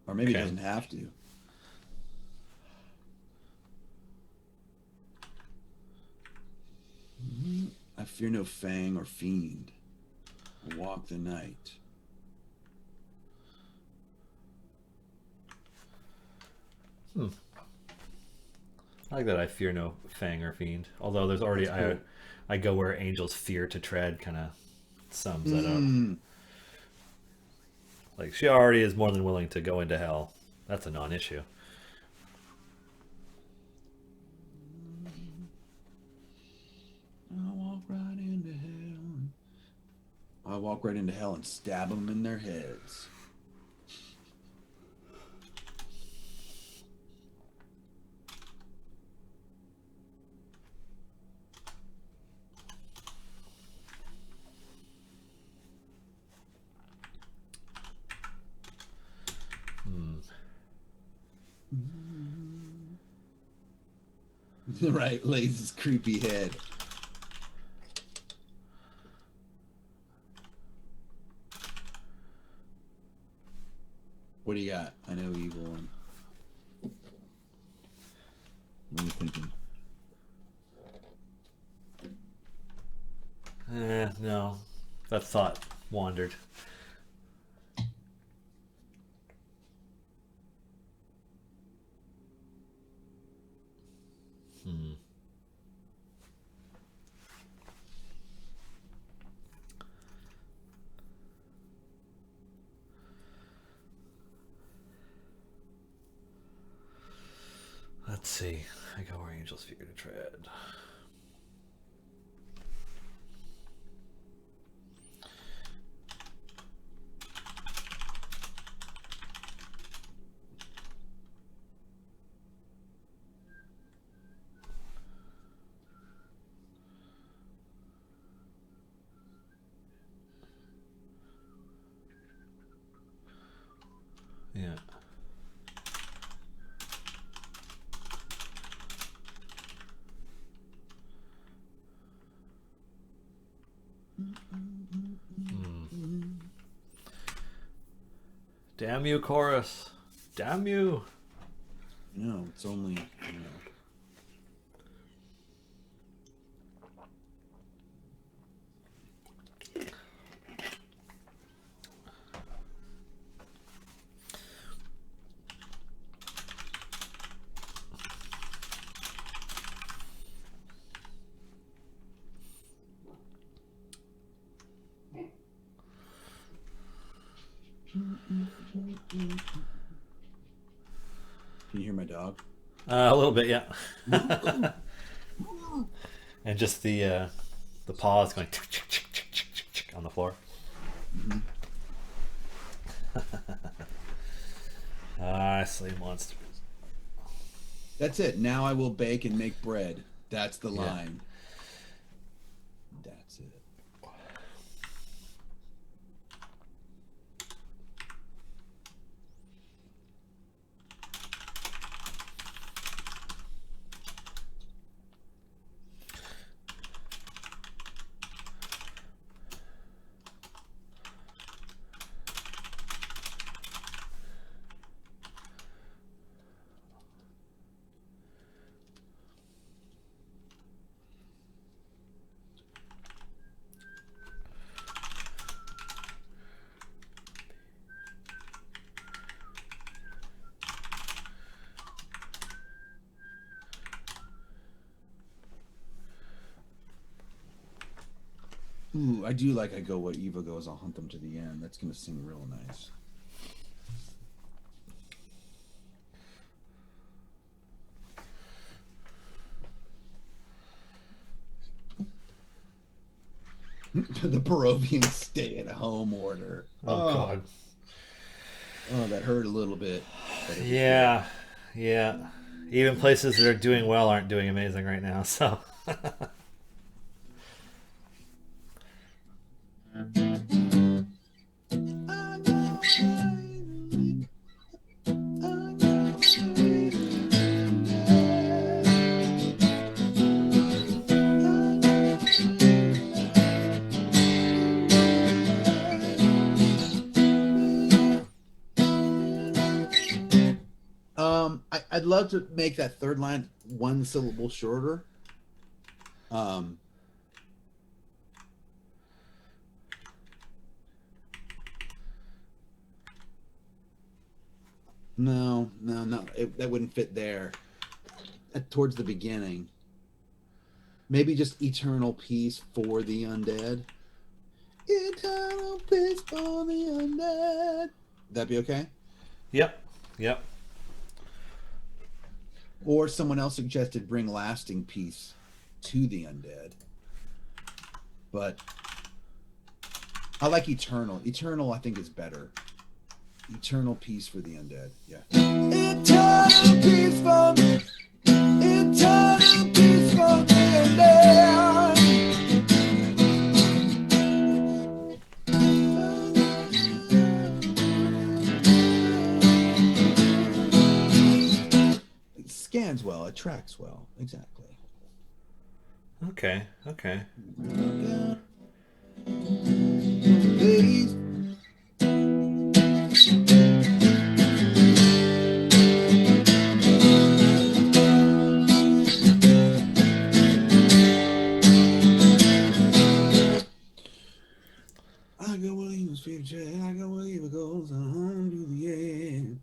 or maybe it doesn't have to. I fear no fang or fiend. I walk the night. I like that. I fear no fang or fiend. Although there's already cool. I go where angels fear to tread. Kind of sums that up. Like she already is more than willing to go into hell. That's a non-issue. I walk right into hell. I walk right into hell and stab them in their heads. Right, lays his creepy head. What do you got? I know evil one. What are you thinking? No, that thought wandered. Let's see. I go where angels fear to tread. Damn you, chorus. Damn you. No, it's only, you know. Can you hear my dog? A little bit, yeah. And just the paws going on the floor. Slave monster. That's it. Now I will bake and make bread. That's the line. That's it. Ooh, I do like I go where Eva goes, I'll hunt them to the end. That's going to seem real nice. The Barovian stay-at-home order. Oh, God. Oh, that hurt a little bit. Yeah. Even places that are doing well aren't doing amazing right now, so... I'd love to make that third line one syllable shorter. No, that wouldn't fit there. Towards the beginning. Maybe just eternal peace for the undead. Eternal peace for the undead. That'd be okay? Yep. Or someone else suggested bring lasting peace to the undead. But I like eternal. Eternal, I think, is better. Eternal peace for the undead. Yeah. Eternal peace for the undead. It scans well. It tracks well. Exactly. Okay. Please. I go where he was future, I go where he goes, home to the end.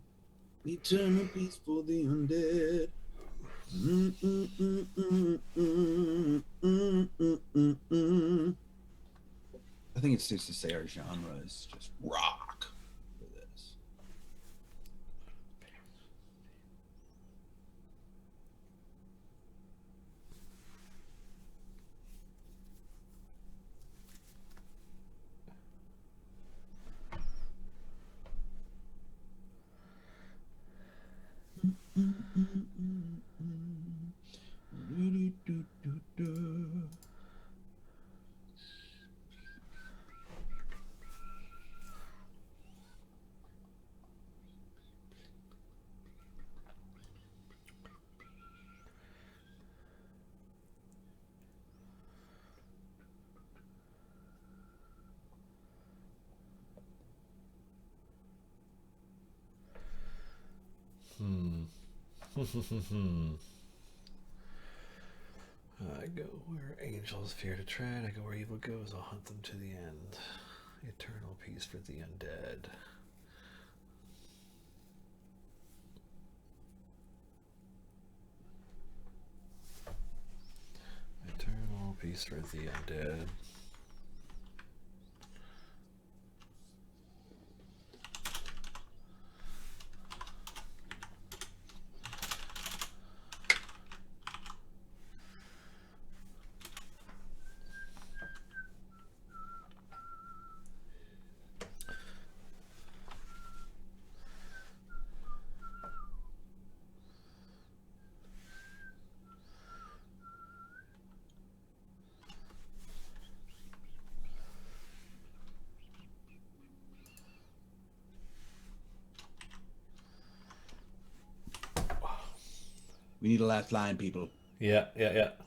Eternal peace for the undead. I think it's safe to say our genre is just rock for this. I go where angels fear to tread. I go where evil goes. I'll hunt them to the end. Eternal peace for the undead. Eternal peace for the undead. We need a last line, people. Yeah.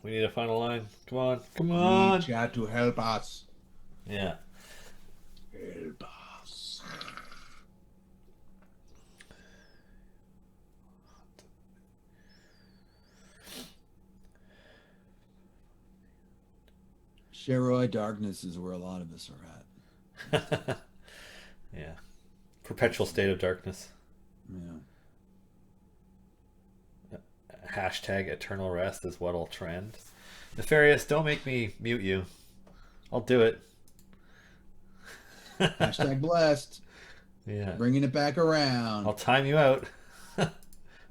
We need a final line. Come on. We need chat to help us. Yeah. Help us. Sheroi Darkness is where a lot of us are at. Yeah. Perpetual state of darkness. Yeah. Hashtag eternal rest is what'll trend. Nefarious, don't make me mute you. I'll do it. Hashtag blessed. Yeah. Bringing it back around. I'll time you out. I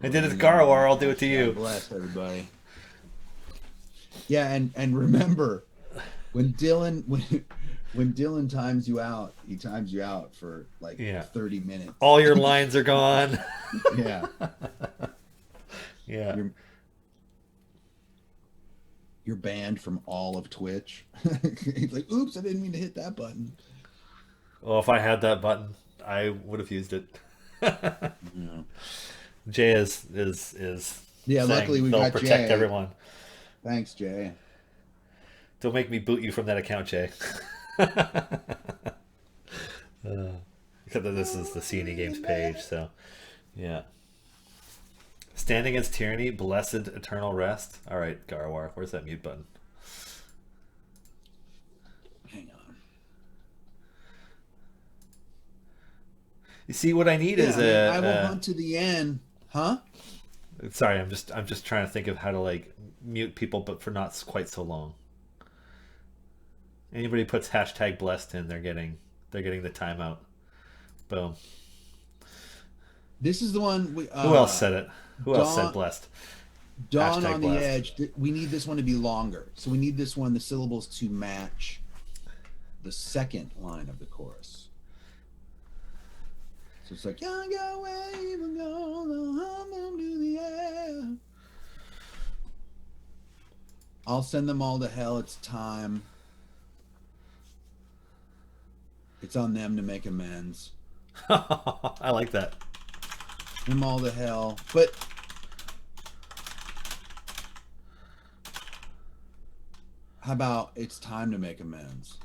did it to Garwar, I'll do it to you. Blessed, everybody. Yeah, and remember, when Dylan times you out, he times you out for like 30 minutes. All your lines are gone. Yeah. Yeah. You're banned from all of Twitch. He's like, oops, I didn't mean to hit that button. Well, if I had that button, I would have used it. Yeah. Jay is luckily we got protect Jay. Everyone. Thanks, Jay. Don't make me boot you from that account, Jay. Except that this is the C&E Games page, so yeah. Stand against tyranny, blessed eternal rest. All right, Garwar, where's that mute button? Hang on. You see, what I need is I will hunt to the end, huh? Sorry, I'm just trying to think of how to like mute people, but for not quite so long. Anybody puts hashtag blessed in, they're getting the timeout. Boom. This is the one. Who else said it? Who else said blessed? Dawn Hashtag on blessed. the edge. We need this one to be longer. So we need this one, the syllables, to match the second line of the chorus. So it's like, young go wave and go, hum them to the air. I'll send them all to hell. It's time. It's on them to make amends. I like that. Them all to hell. But how about it's time to make amends?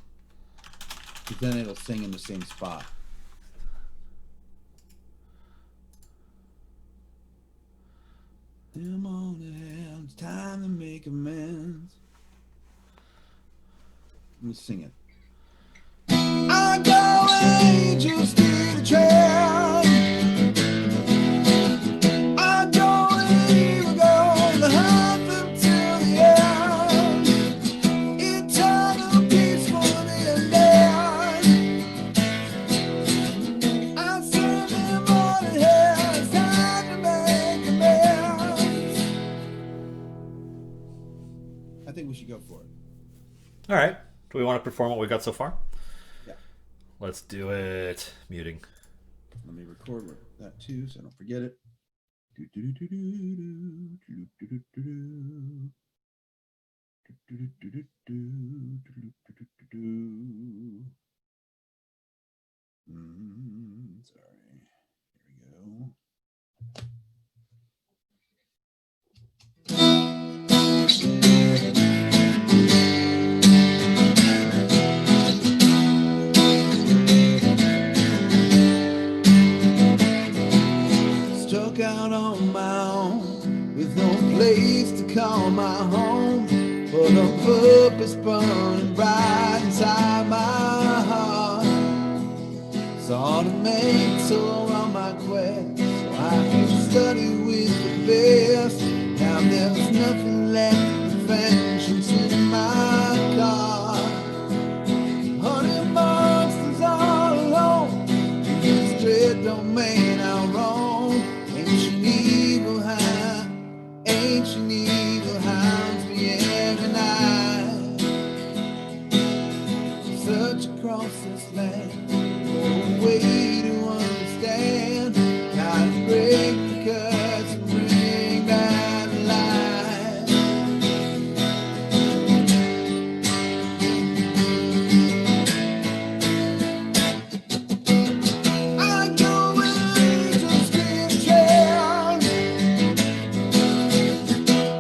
Because then it'll sing in the same spot. Them all to hell. It's time to make amends. Let me sing it. I go angels to the trail. I don't even go to hunt them till the end. Eternal peace for the undead. I send them all to hell. It's time to make amends. I think we should go for it. All right. Do we want to perform what we got so far? Yeah. Let's do it. Muting. Let me record that too, so I don't forget it. Sorry. Here we go. Stuck out on my own, no place to call my home, but a purpose burning bright inside my heart. Sought to make soul on my quest, so I can study with the best. Now there's nothing left but vengeance in my car. Honey monsters all alone in this dread domain I roam. Ancient evil hounds me every night. Search across this land for a way to understand. Gotta break the curse and bring back life. I go with angels scream trail.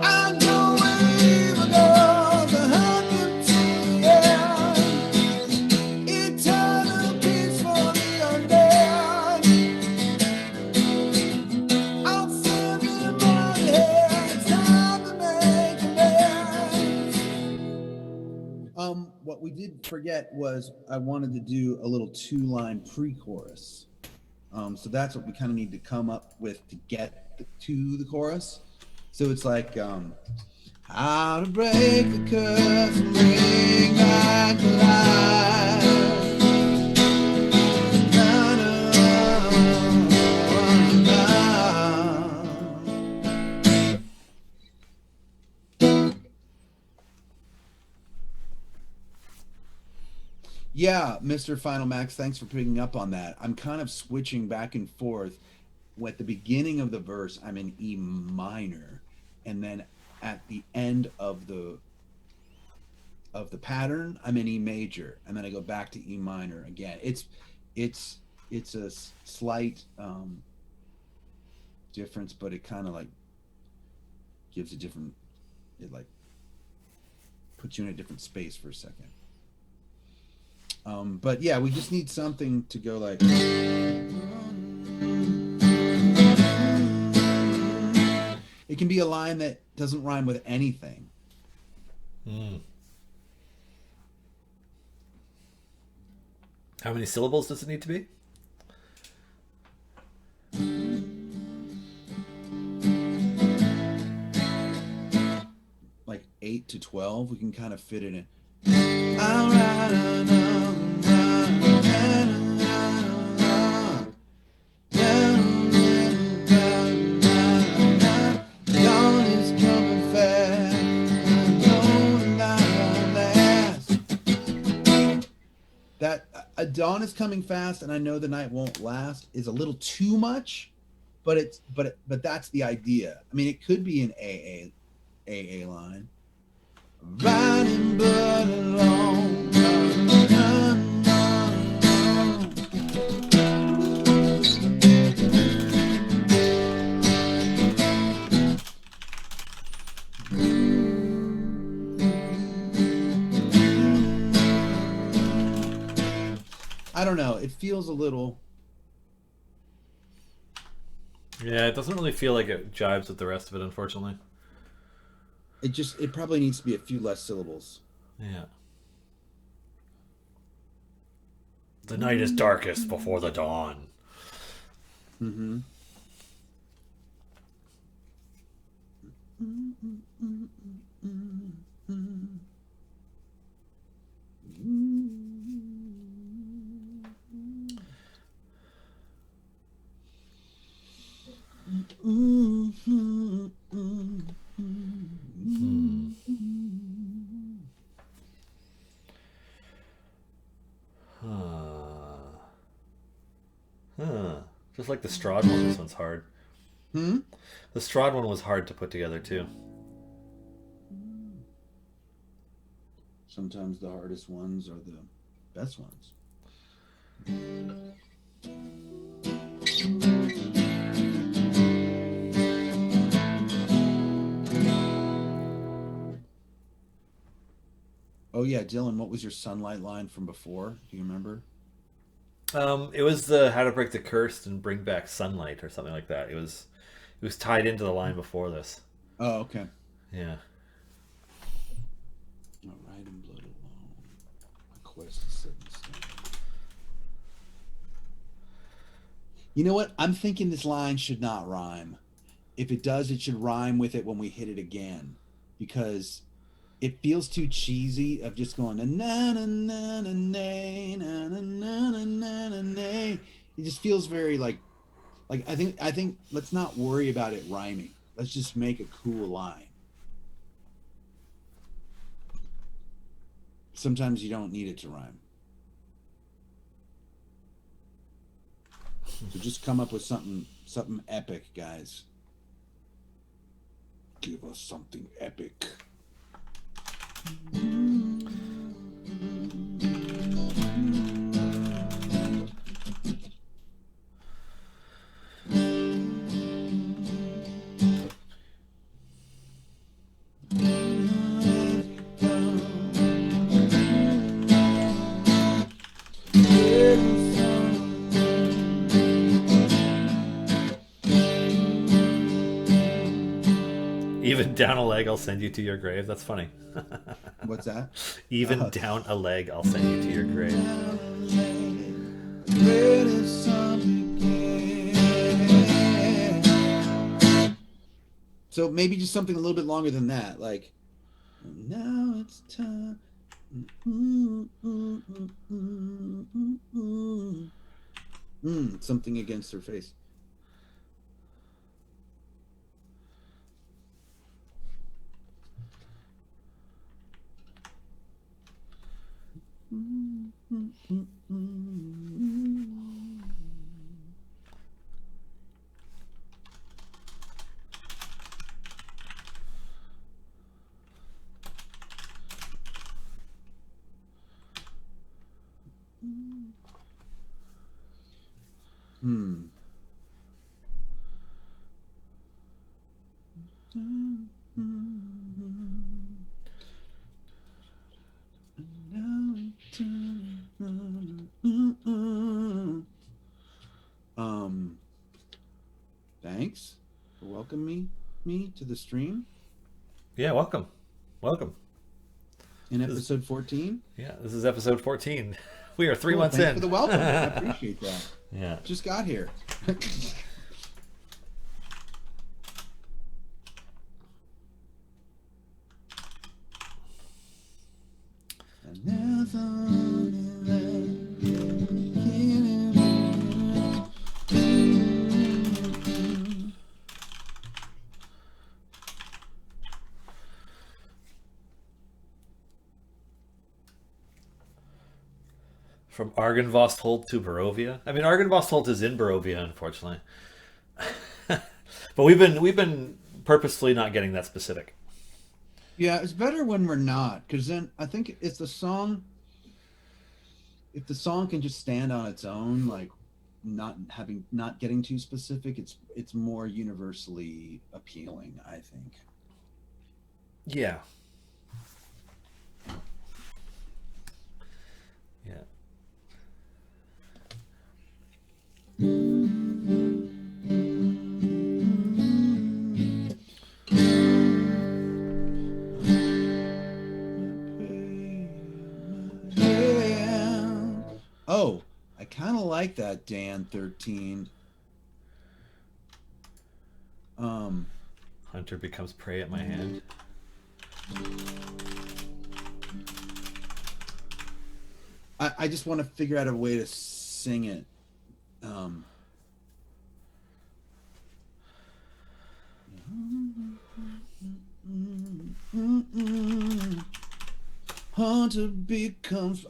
I go with evil girls to hunt them to the end. Eternal peace for the undead. I'll send them on ahead. It's time to make amends. What we did forget was I wanted to do a little 2-line pre-chorus. So that's what we kind of need to come up with to get to the chorus. So it's like, how to break the curse and bring back life. Na, na, na. Yeah, Mr. Final Max, thanks for picking up on that. I'm kind of switching back and forth. At the beginning of the verse, I'm in E minor, and then at the end of the pattern, I'm in E major, and then I go back to E minor again. It's a slight difference, but it kind of like gives a different. It like puts you in a different space for a second. But yeah, we just need something to go like. It can be a line that doesn't rhyme with anything. How many syllables does it need to be? Like 8 to 12, we can kind of fit it in. I'll ride another dawn is coming fast, and I know the night won't last. That a dawn is coming fast, and I know the night won't last is a little too much, but that's the idea. I mean, it could be an AA line. Riding but alone. I don't know. It feels a little. Yeah, it doesn't really feel like it jives with the rest of it, unfortunately. It probably needs to be a few less syllables. Yeah. The night is darkest before the dawn. Mm-hmm. Just like the Strahd one, this one's hard. Hmm? The Strahd one was hard to put together too. Sometimes the hardest ones are the best ones. Oh yeah, Dylan, what was your sunlight line from before? Do you remember? It was the how to break the curse and bring back sunlight or something like that. It was tied into the line before this. Oh, okay. Yeah. All right, and blood alone. My quest is 7 stone. You know what? I'm thinking this line should not rhyme. If it does, it should rhyme with it when we hit it again, because it feels too cheesy of just going na na na na na na na na na na na. It just feels very like I think let's not worry about it rhyming. Let's just make a cool line. Sometimes you don't need it to rhyme. So just come up with something epic, guys. Give us something epic. Even down a leg, I'll send you to your grave. That's funny. What's that? Even down a leg, I'll send you to your grave. So maybe just something a little bit longer than that, like now it's time. Something against her face. Thanks for welcoming me to the stream. Yeah, welcome. In episode 14. Yeah, this is episode 14. We are 3 months Thanks in. for the welcome. I appreciate that. Yeah. Just got here. From Argynvostholt to Barovia. I mean, Argynvostholt is in Barovia, unfortunately. But we've been purposefully not getting that specific. Yeah, it's better when we're not, because then I think if the song can just stand on its own, like not getting too specific, it's more universally appealing, I think. Yeah. Yeah. Oh, I kind of like that, Dan 13. Hunter becomes prey at my hand. I just want to figure out a way to sing it. Hunter becomes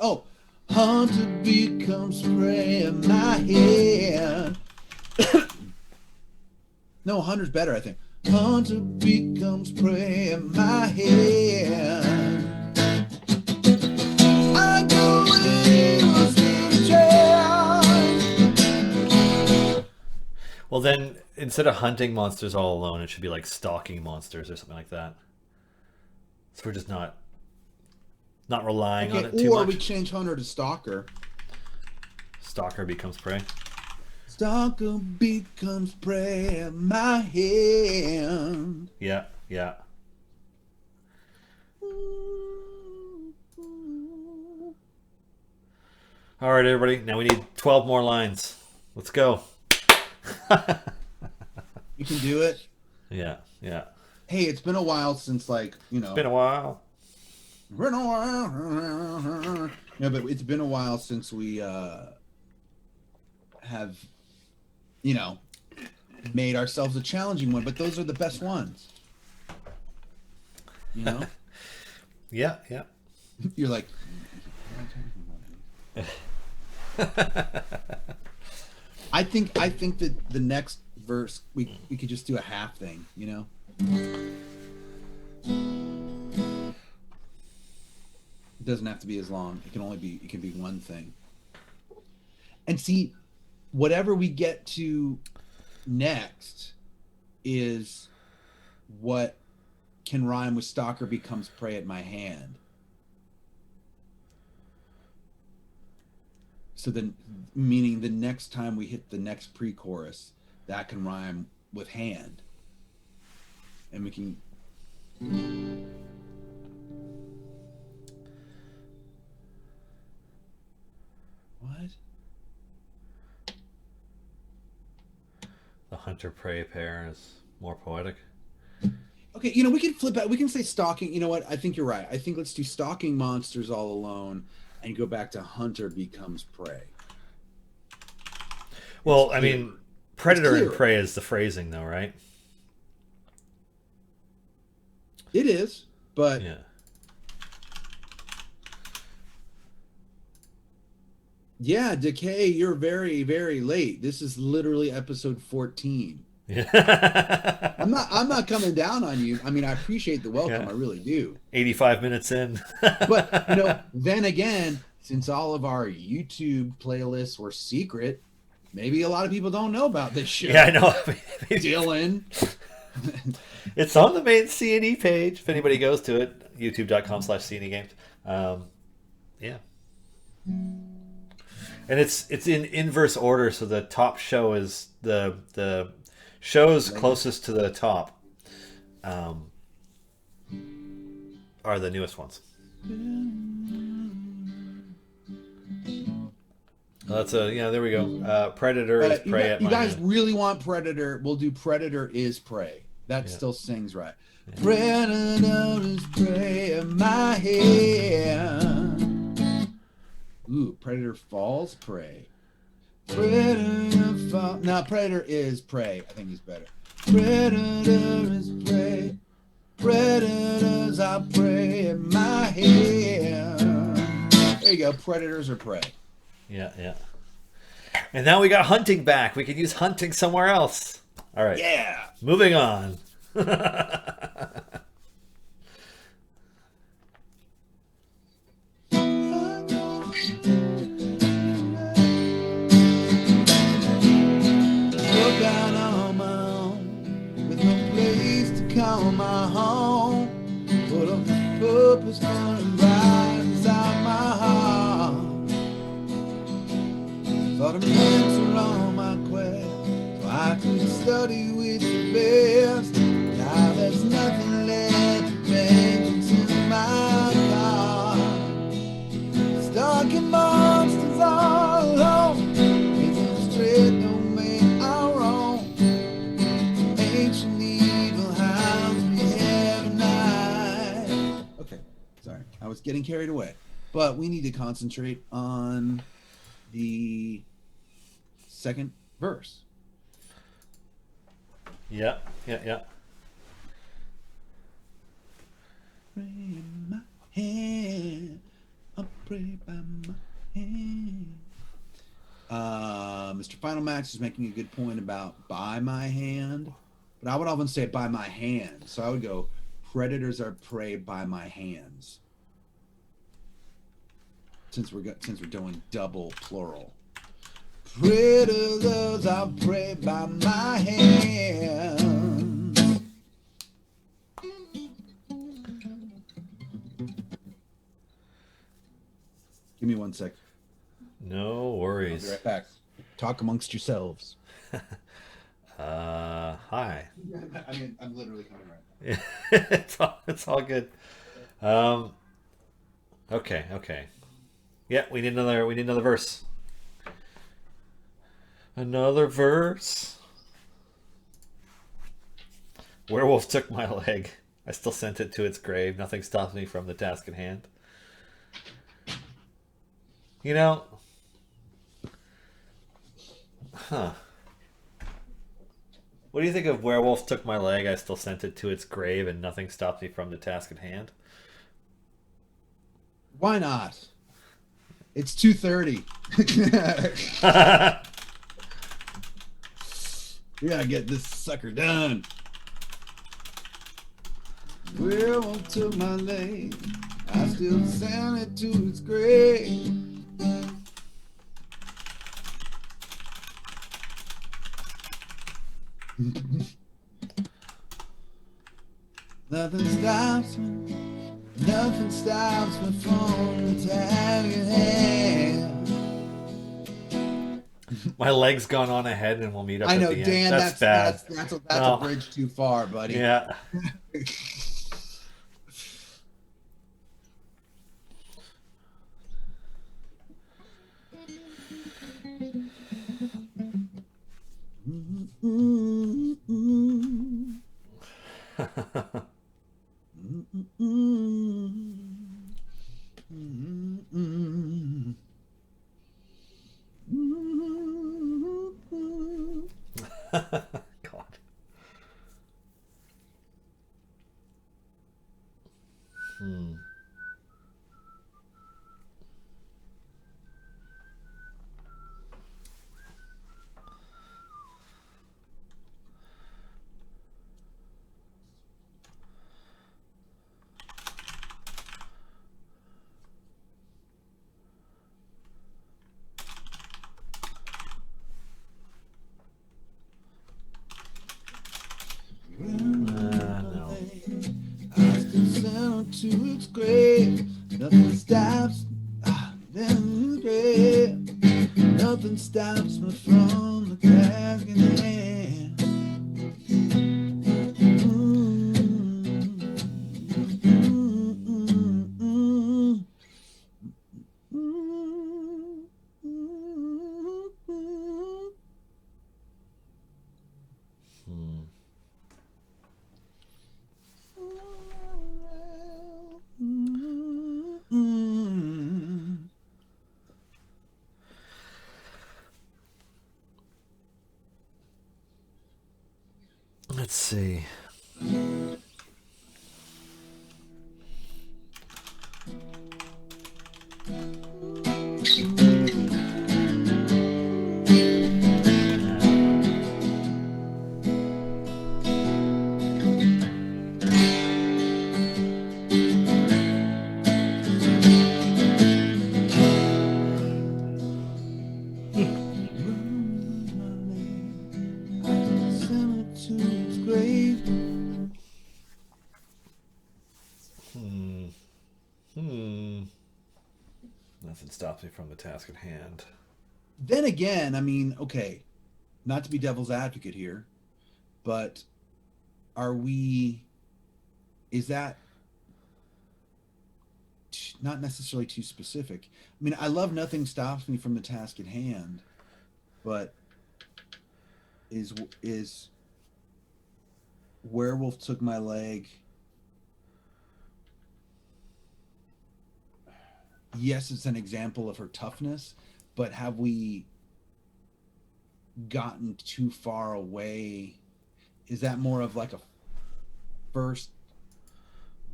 prey in my hand. No, Hunter's better, I think. Hunter becomes prey in my hand. I go Well, then instead of hunting monsters all alone, it should be like stalking monsters or something like that. So we're just not relying on it too much. Or we change Hunter to Stalker. Stalker becomes prey. Stalker becomes prey in my hand. Yeah. Yeah. All right, everybody. Now we need 12 more lines. Let's go. You can do it. Yeah, yeah. Hey, it's been a while since, like, Been a while. been a while. No, but it's been a while since we have, made ourselves a challenging one. But those are the best ones. Yeah, yeah. You're like, I think that the next verse we could just do a half thing, It doesn't have to be as long. It can be one thing. And see, whatever we get to next is what can rhyme with stalker becomes prey at my hand. So then, meaning the next time we hit the next pre-chorus, that can rhyme with hand. And we can... What? The hunter-prey pair is more poetic. Okay, we can flip out. We can say stalking. You know what? I think you're right. I think let's do stalking monsters all alone and go back to hunter becomes prey. Well, I mean, predator and prey is the phrasing, though, right? It is, but yeah. Yeah, Decay, you're very, very late. This is literally episode 14. Yeah. I'm not coming down on you. I mean, I appreciate the welcome. Yeah. I really do. 85 minutes in. But, then again, since all of our YouTube playlists were secret, maybe a lot of people don't know about this show. Yeah, I know. Dylan. It's on the main C&E page. If anybody goes to it, youtube.com/C&E games. Yeah. And it's in inverse order, so the top show is the shows closest to the top are the newest ones. That's there we go. Predator is prey at my hand. You guys really want Predator? We'll do Predator is prey. That still sings right. Yeah. Predator is prey at my hand. Ooh, Predator falls prey. Predator fall. No, Predator is prey. I think he's better. Predator is prey. Predators are prey at my hand. There you go. Predators are prey. Yeah, yeah. And now we got hunting back. We could use hunting somewhere else. All right. Yeah. Moving on. Call my home, put a purpose running right inside my heart. Thought I meant to run my quest, so I could study with the best. Now there's nothing left to bring into my car. Stalking monsters all alone, it's a straight don't make our wrong. Ancient I was getting carried away, but we need to concentrate on the second verse. Yeah. Pray in my hand, I pray by my hand. Mr. Final Max is making a good point about by my hand, but I would often say by my hand. So I would go, predators are prey by my hands. Since we're doing double plural. Predators are prey by my hand. Give me 1 sec. No worries. I'll be right back. Talk amongst yourselves. Hi. I mean, I'm literally coming right It's all good. Um, okay. Yeah, we need another verse. Another verse. Werewolf took my leg. I still sent it to its grave. Nothing stops me from the task at hand. You know, huh. What do you think of werewolf took my leg? I still sent it to its grave, and nothing stops me from the task at hand. now. Why not? It's 2:30. We gotta get this sucker done. Werewolf took my leg. I still send it to its grave. Nothing stops me. Nothing stops me from the task at hand. My leg's gone on ahead, and we'll meet up I at know, the end. Dan. That's bad. That's a Oh, bridge too far, buddy. yeah. God. Hmm. No. I still send it to its grave. Nothing stops. Then grave. Nothing stops me from the task at hand. Hmm. Let's see. Hmm. Hmm. Nothing stops me from the task at hand. Then again, I mean, okay, not to be devil's advocate here, but are we, is that not necessarily too specific? I mean, I love nothing stops me from the task at hand, but is werewolf took my leg. Yes, it's an example of her toughness, but have we gotten too far away? Is that more of like a first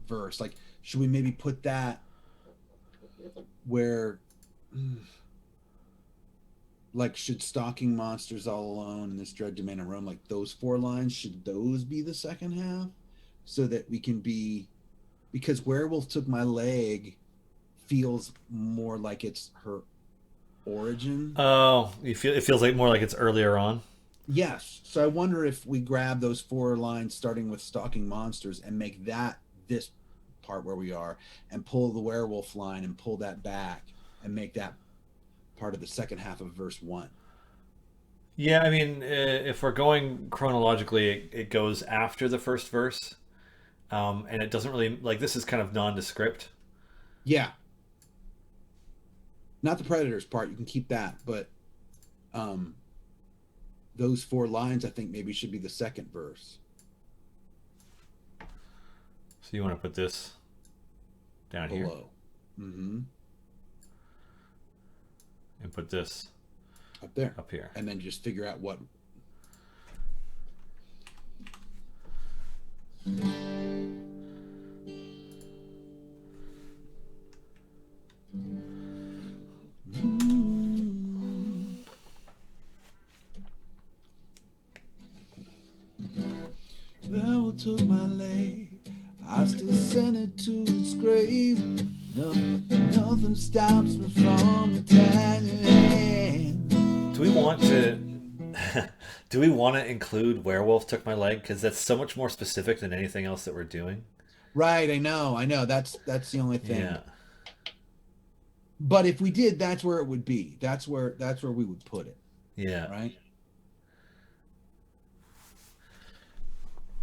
verse? Like, should we maybe put that where, like, should stalking monsters all alone in this dread domain of Rome, like those 4 lines, should those be the second half, so that we can be, because werewolf took my leg feels more like it's her origin. Oh, it feels like more like it's earlier on. Yes. So I wonder if we grab those 4 lines starting with stalking monsters and make that this part where we are, and pull the werewolf line and pull that back and make that part of the second half of verse 1. Yeah, I mean, if we're going chronologically, it goes after the first verse, and it doesn't really like this is kind of nondescript. Yeah, not the predators part. You can keep that, but um, those 4 lines I think maybe should be the second verse. So you want to put this down here Below. Mm-hmm. and put this Up there. up here. And then just figure out what. Devil took my leg, I still send it to its grave. Nothing stops me from attacking. Do we want to? Do we want to include "Werewolf Took My Leg"? Because that's so much more specific than anything else that we're doing. Right, I know. That's the only thing. Yeah. But if we did, that's where it would be. That's where we would put it. Yeah. Right.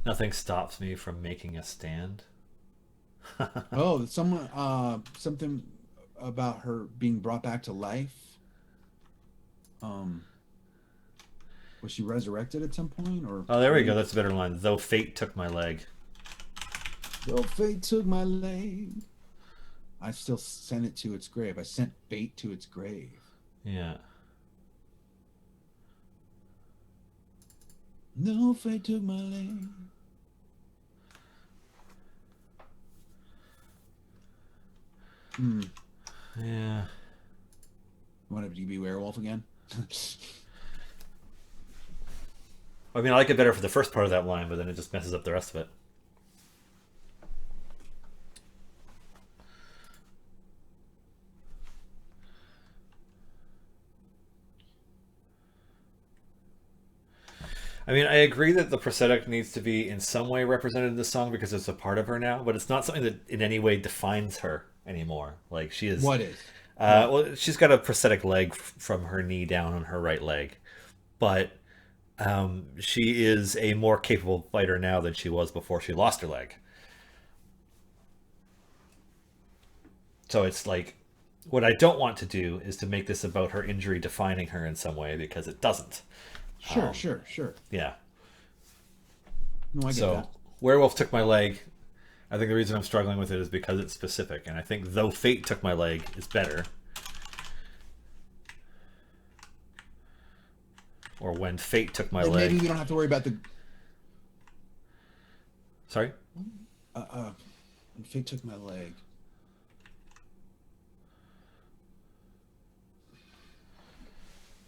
Nothing stops me from making a stand. Oh, someone something about her being brought back to life. Was she resurrected at some point, or? Oh, there we go. That's a better line. Though fate took my leg. Though fate took my leg, I still sent it to its grave. I sent fate to its grave. Yeah. No, fate took my leg. Yeah. You want to be werewolf again? I mean, I like it better for the first part of that line, but then it just messes up the rest of it. I mean, I agree that the prosthetic needs to be in some way represented in the song because it's a part of her now, but it's not something that in any way defines her anymore. Like she is. What is? Well, she's got a prosthetic leg from her knee down on her right leg, but she is a more capable fighter now than she was before she lost her leg. So it's like, what I don't want to do is to make this about her injury defining her in some way because it doesn't. Sure. Yeah. No, I get So, that. Werewolf Took My Leg. I think the reason I'm struggling with it is because it's specific, and I think Though Fate Took My Leg is better. Or When Fate Took My And Leg. maybe we don't have to worry about the. Sorry? When fate took my leg.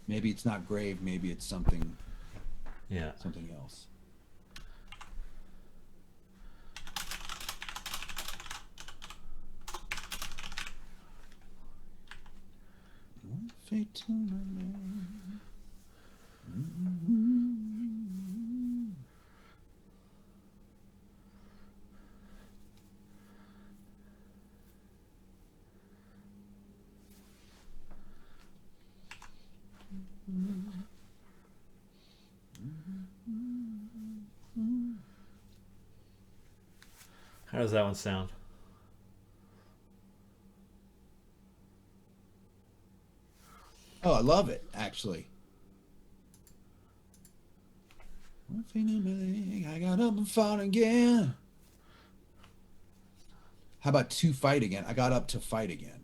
Maybe it's not grave. Maybe it's something Yeah. else. Fate took my leg. How does that one sound? Oh, I love it, actually. One thing in my leg, I got up and fought again. How about to fight again? I got up to fight again.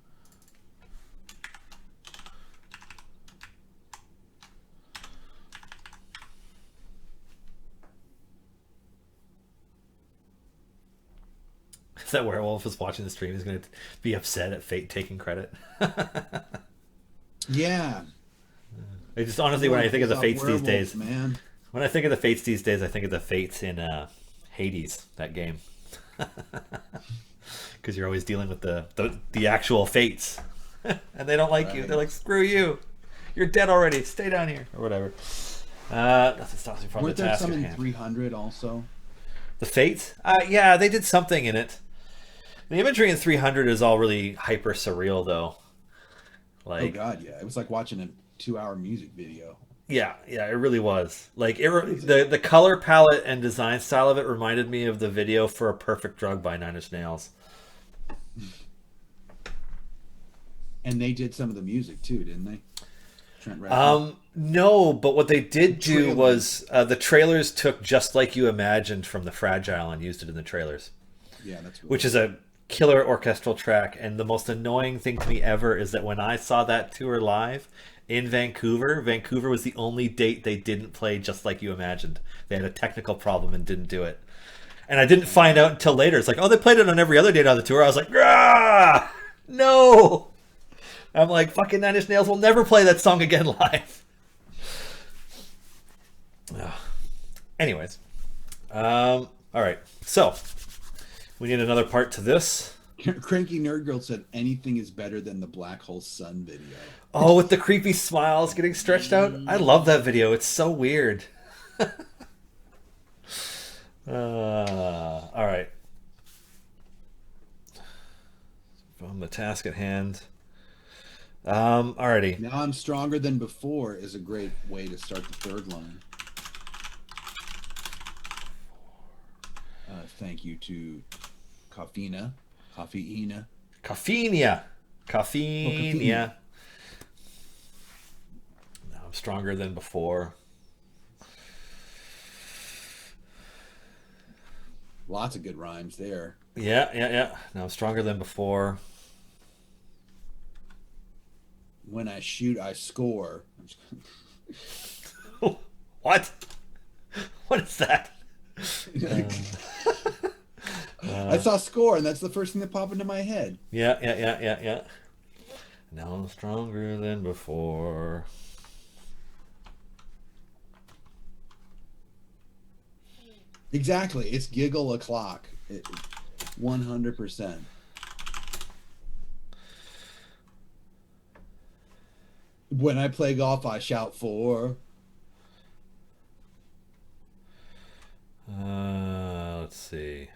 If that werewolf is watching the stream, he's going to be upset at Fate taking credit. Yeah. I just honestly, when I think of the Fates these days, man. when I think of the Fates these days, I think of the Fates in Hades, that game. Because you're always dealing with the actual Fates. And they don't like you. They're like, screw you. You're dead already. Stay down here. Or whatever. Nothing stops me from Weren't the there task some at in hand. 300 also? The Fates? Yeah, they did something in it. The imagery in 300 is all really hyper surreal, though. Oh Like, God, yeah. It was like watching a 2-hour music video. Yeah, yeah, it really was. Like the color palette and design style of it reminded me of the video for A Perfect Drug by Nine Inch Nails. And they did some of the music too, didn't they? Trent Reznor. No, but what they did do Trailers. was the trailers took Just Like You Imagined from The Fragile and used it in the trailers, Yeah, that's cool. which is a killer orchestral track. And the most annoying thing to me ever is that when I saw that tour live in Vancouver, Vancouver was the only date they didn't play Just Like You Imagined. They had a technical problem and didn't do it. And I didn't find out until later. It's like, oh, they played it on every other date on the tour. I was like, ah, no. I'm like, fucking Nine Inch Nails will never play that song again live. Anyways. All right. So, we need another part to this. Cranky Nerd Girl said anything is better than the Black Hole Sun video. Oh, with the creepy smiles getting stretched out. I love that video. It's so weird. All right. On the task at hand. Alrighty. Now I'm Stronger Than Before is a great way to start the third line. Thank you to Coffeena. Caffeinia. Now I'm Stronger Than Before. Lots of good rhymes there. Yeah. Now I'm Stronger Than Before. When I shoot, I score. What? What is that? I saw score, and that's the first thing that popped into my head. Yeah. Now I'm Stronger Than Before. Exactly. It's giggle o'clock. 100%. When I play golf, I shout for. Let's see.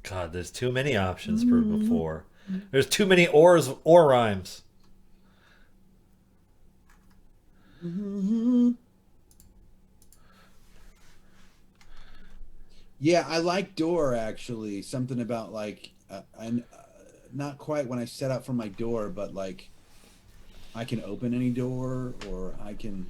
God, there's too many options for before. There's too many or rhymes. Yeah, I like door actually. Something about like, not quite when I set out for my door, but like, I can open any door, or I can.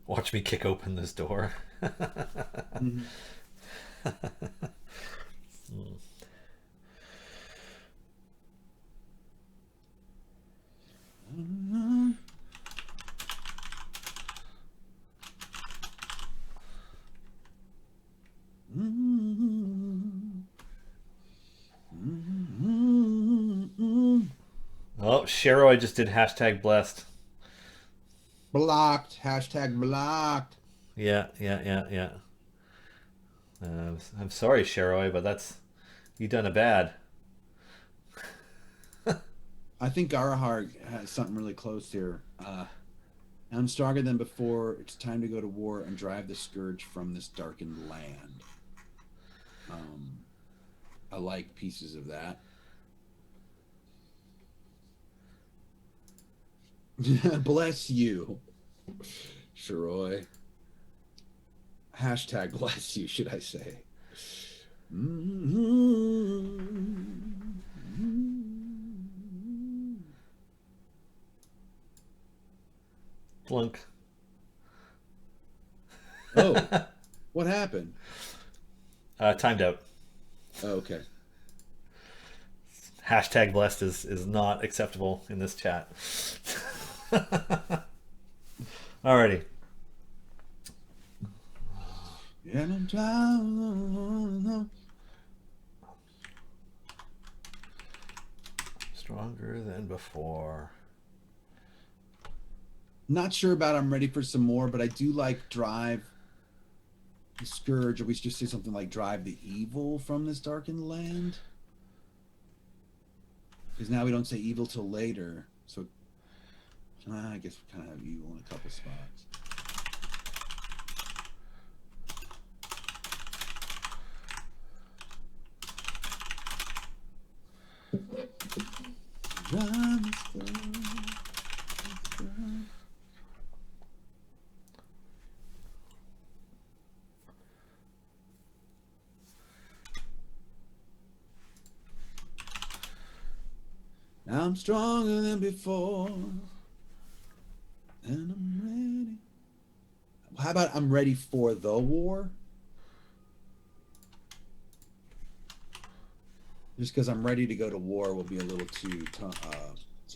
Watch me kick open this door. Oh, Cheryl, I just did hashtag blessed. Blocked. Hashtag blocked. Yeah. I'm sorry, Cheryl, but that's you done a bad. I think Garahar has something really close here. I'm stronger than before. It's time to go to war and drive the scourge from this darkened land. I like pieces of that. Bless you, Sharoy. Hashtag bless you, should I say. Blunk. Oh, what happened? Timed out. Oh, okay. Hashtag blessed is not acceptable in this chat. Alrighty. Stronger Than Before. Not sure about I'm ready for some more, but I do like drive the scourge, or we should just say something like drive the evil from this darkened land. Because now we don't say evil till later. So I guess we kind of have evil in a couple spots. Now I'm stronger than before, and I'm ready. How about I'm ready for the war? Just because I'm ready to go to war will be a little too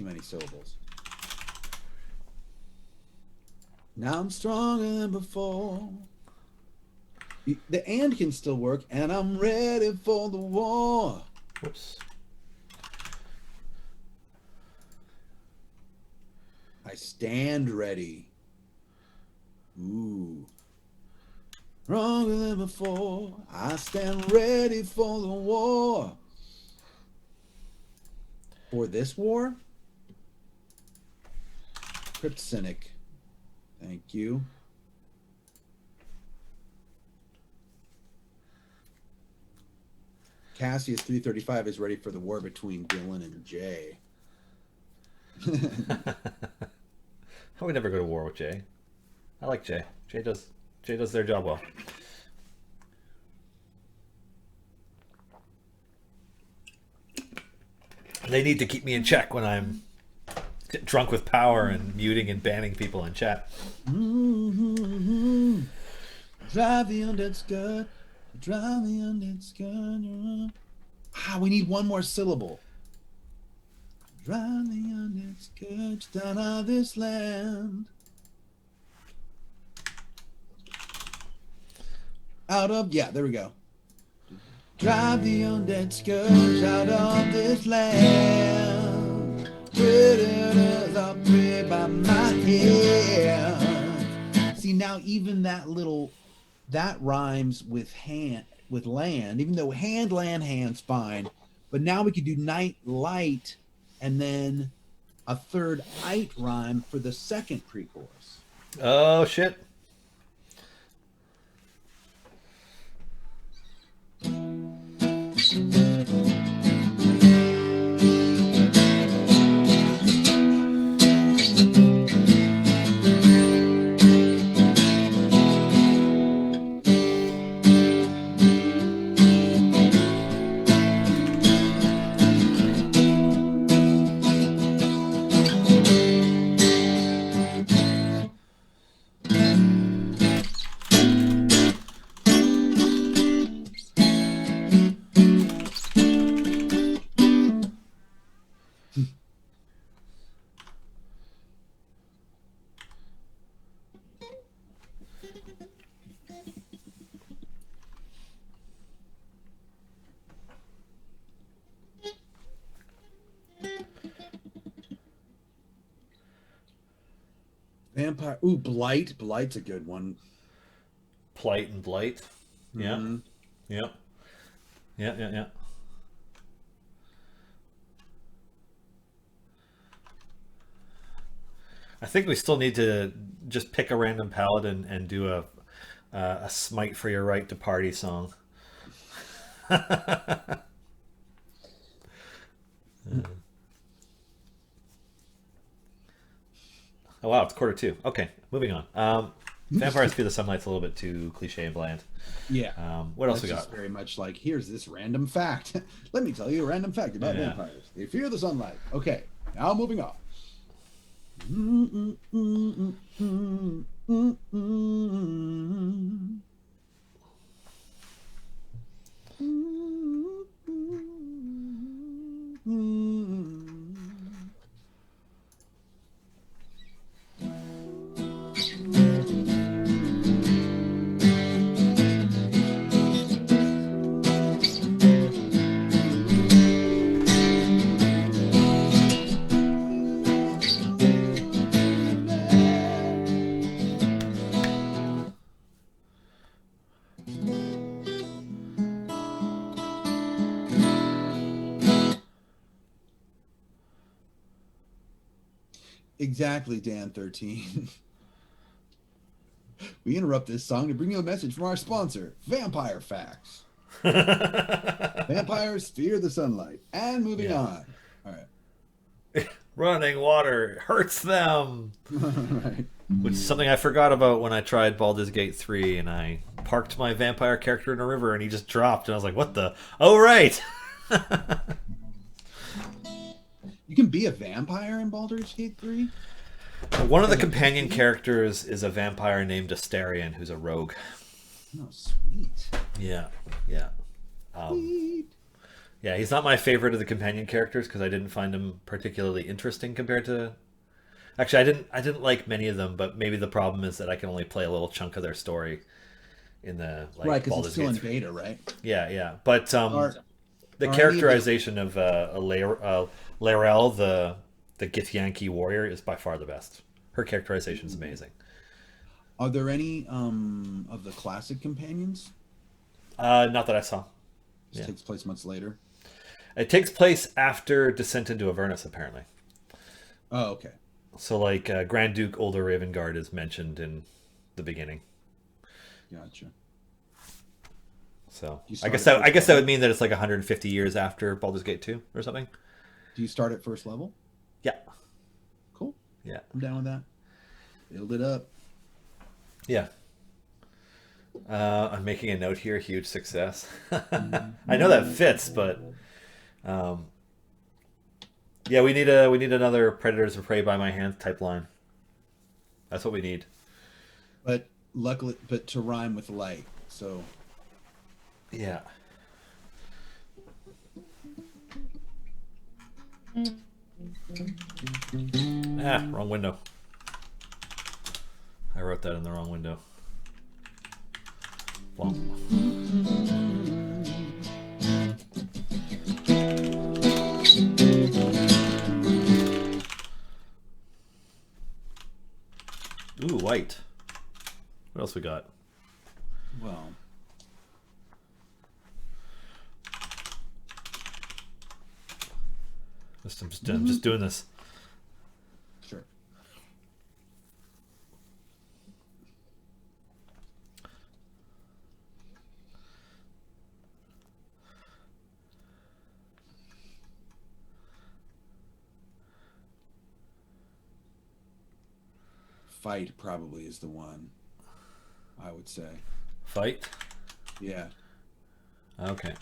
many syllables. Now I'm stronger than before. The and can still work, and I'm ready for the war. Whoops. I stand ready. Ooh. Stronger than before. I stand ready for the war. For this war? Crypt Cynic. Thank you. Cassius 335 is ready for the war between Dylan and Jay. I would never go to war with Jay. I like Jay. Jay does their job well. They need to keep me in check when I'm drunk with power and muting and banning people in chat. Mm-hmm. Drive the undead scud. Drive the undead scud. We need one more syllable. Drive the undead scourge down of this land. There we go. Drive the undead scourge out of this land. Predators are prey by my hand. See, now even that rhymes with land, even though hand's fine. But now we could do night light and then a third "ite" rhyme for the second pre-chorus. Oh, shit. Vampire. Ooh, Blight. Blight's a good one. Plight and Blight. Yeah. Mm-hmm. Yeah. Yeah. I think we still need to just pick a random paladin and do a smite for your right to party song. Oh wow, it's 1:45. Okay, moving on. Vampires Fear the Sunlight's a little bit too cliche and bland. Yeah. What else we That's got? very much like, here's this random fact. Let me tell you a random fact about vampires. They fear the sunlight. Okay, now moving on. Exactly, Dan13. We interrupt this song to bring you a message from our sponsor, Vampire Facts. Vampires fear the sunlight. And moving Yeah. on. All right. Running water hurts them. Right. Which is something I forgot about when I tried Baldur's Gate 3 and I parked my vampire character in a river and he just dropped and I was like, what the? Oh, right! You can be a vampire in Baldur's Gate 3? One of the companion characters is a vampire named Astarion who's a rogue. Oh, sweet. Yeah, yeah. Sweet. Yeah, he's not my favorite of the companion characters because I didn't find him particularly interesting compared to. Actually, I didn't like many of them, but maybe the problem is that I can only play a little chunk of their story in the Right, because Baldur's it's still in Gate 3. beta, right? Yeah, yeah. But the are characterization of Laurel, the Githyanki warrior, is by far the best. Her characterization is amazing. Are there any of the classic companions? Not that I saw. This Yeah. takes place months later. It takes place after Descent into Avernus, apparently. Oh, okay. So, like, Grand Duke Older Ravengard is mentioned in the beginning. Gotcha. So You I guess start at that first would level? mean that it's like 150 years after Baldur's Gate 2 or something. Do you start at first level? Yeah, Cool. yeah, I'm down with that. Build it up. yeah. I'm making a note here. Huge success. I know that fits, but yeah, we need another Predators of Prey by my hand type line. That's what we need. But luckily, but to rhyme with light. So Yeah. Ah, wrong window. I wrote that in the wrong window. Well, ooh, white. What else we got? well, I'm just doing this. sure. Fight probably is the one. I would say. Fight. Yeah. Okay.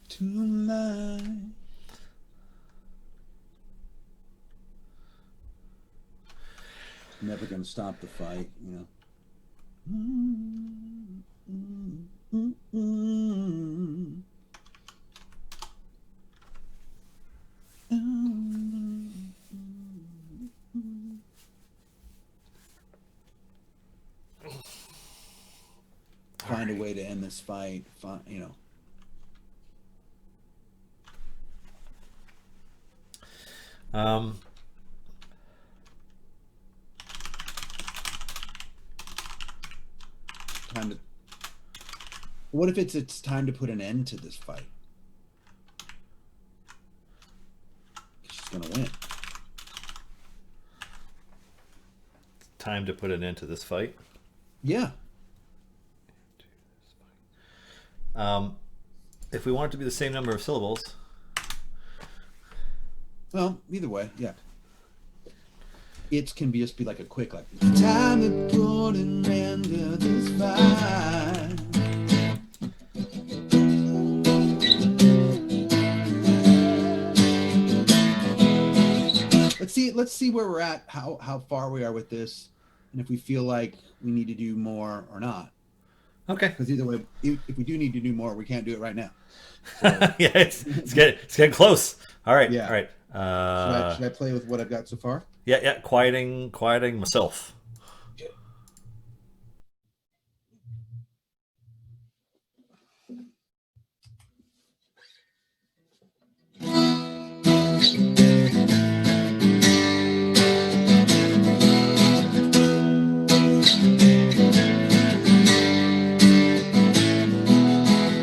Tonight. Never gonna stop the fight, you know. Find a way to end this fight. You know. Um. Time to. What if it's time to put an end to this fight? She's gonna win. Time to put an end to this fight. Yeah. If we want it to be the same number of syllables, Well, either way, yeah. It can just be like a quick, like time to put an end to this fight. Let's see where we're at, how far we are with this, and if we feel like we need to do more or not. okay. Because either way, if we do need to do more, we can't do it right now. Yeah, it's getting close. All right, Yeah. all right. Should I play with what I've got so far? Yeah. Quieting myself.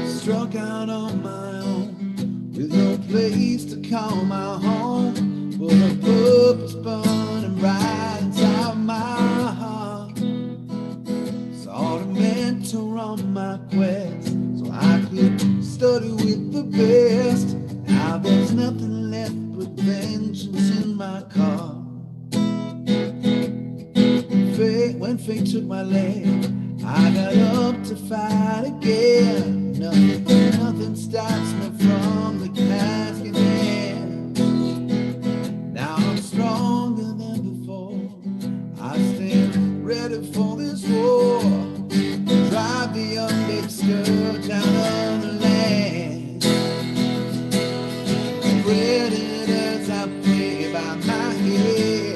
Struck out on my own with no place to call my home, but a book was burning bright. rest, so I could study with the best. Now there's nothing left but vengeance in my car. When fate took my leg, I got up to fight again. Nothing stops me from the casket end. Now I'm stronger than before. I stand ready for this war. Drive the undead scourge out of the land. Predators I play by my head.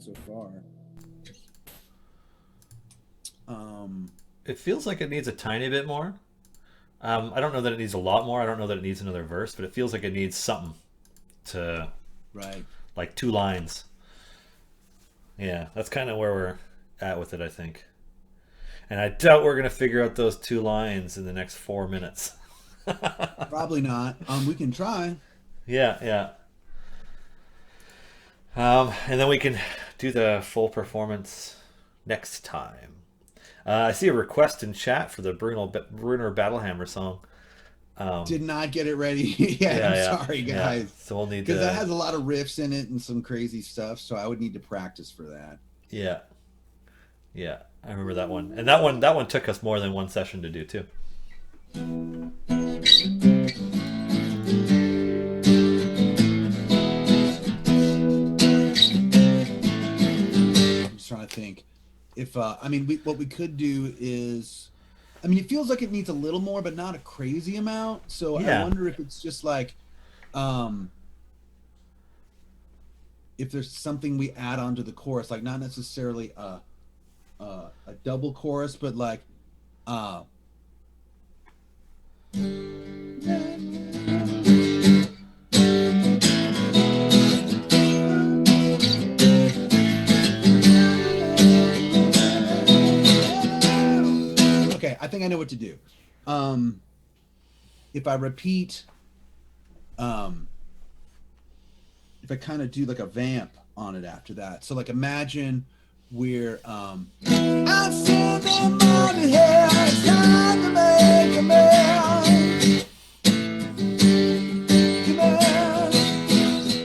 So far, it feels like it needs a tiny bit more. I don't know that it needs a lot more. I don't know that it needs another verse, but it feels like it needs something to, right? Like 2 lines. Yeah, that's kind of where we're at with it, I think. And I doubt we're gonna figure out those 2 lines in the next 4 minutes. Probably not. We can try. Yeah. And then we can do the full performance next time. I see a request in chat for the Bruner Battlehammer song. Did not get it ready yet. I'm sorry, guys. Yeah. So we'll need because that has a lot of riffs in it and some crazy stuff. So I would need to practice for that. Yeah. I remember that one, and that one took us more than 1 session to do too. Trying to think if what we could do is, it feels like it needs a little more but not a crazy amount, so yeah. I wonder if it's just like if there's something we add onto the chorus, like not necessarily a double chorus, but like I think I know what to do. If I repeat, if I kind of do like a vamp on it after that. So like imagine we're I said them on the hair, it's time to make a man.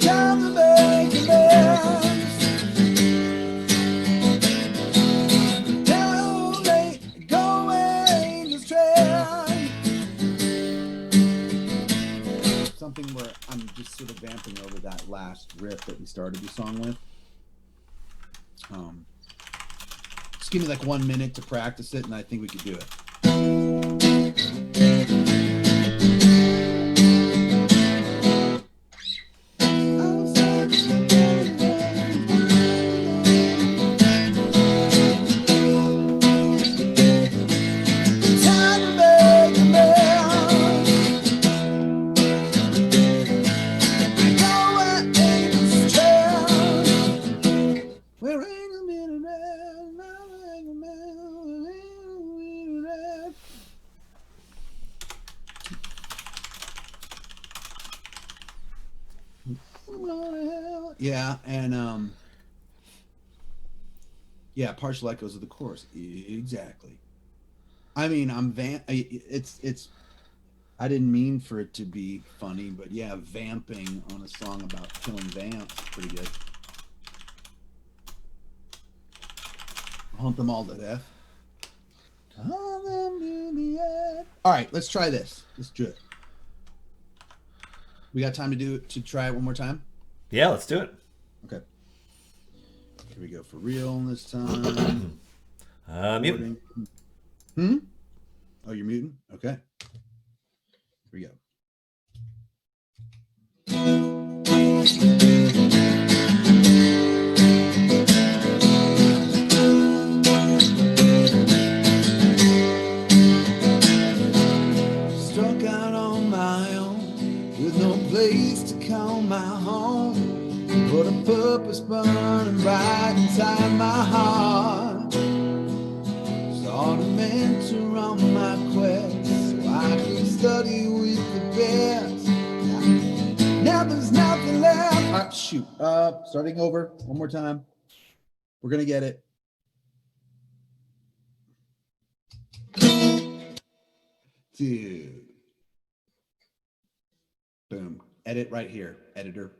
Time to make a man. Something where I'm just sort of vamping over that last riff that we started the song with. Just give me like 1 minute to practice it, and I think we could do it. We're in a minute. Yeah, and yeah, partial echoes of the chorus. Exactly. I mean, it's I didn't mean for it to be funny, but yeah, vamping on a song about killing vamps is pretty good. Hunt them all to death. Hunt them to the end. All right, let's try this. Let's do it. We got time to try it one more time? Yeah, let's do it. Okay. Here we go for real this time. Muting. Oh, you're muting? Okay. Here we go. Struck out on my own with no place to call my home, but a purpose burning bright inside my heart. Started mentor on my quest so I could study with the best. Now there's nothing left. Shoot. Starting over one more time. We're gonna get it. Dude. Boom. Edit right here. Editor.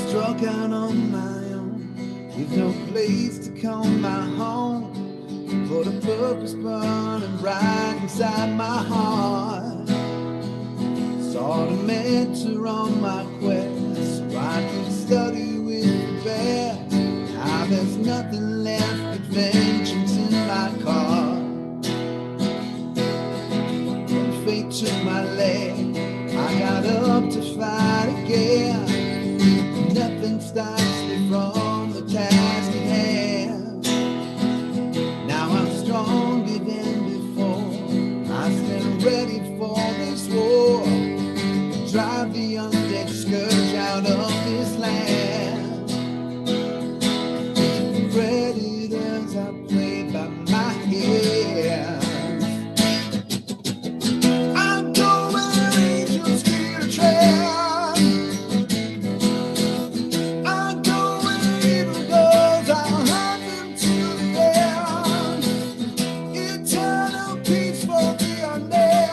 Struck out on my own with no place to call my home, but a purpose burning bright inside my heart. Sought a mentor on my quest so I could study with the best. Now there's nothing left but vengeance in my car. When fate took my leg, I got up to fight again. Nothing stops me from the task at hand. Now I'm stronger than before. I stand ready for this war. Drive the undead scourge out of this land. Predators are played by my hands. I'm going angels here to tread. I'm going evil goes, I'll hunt them to the end. Eternal peace for the undead.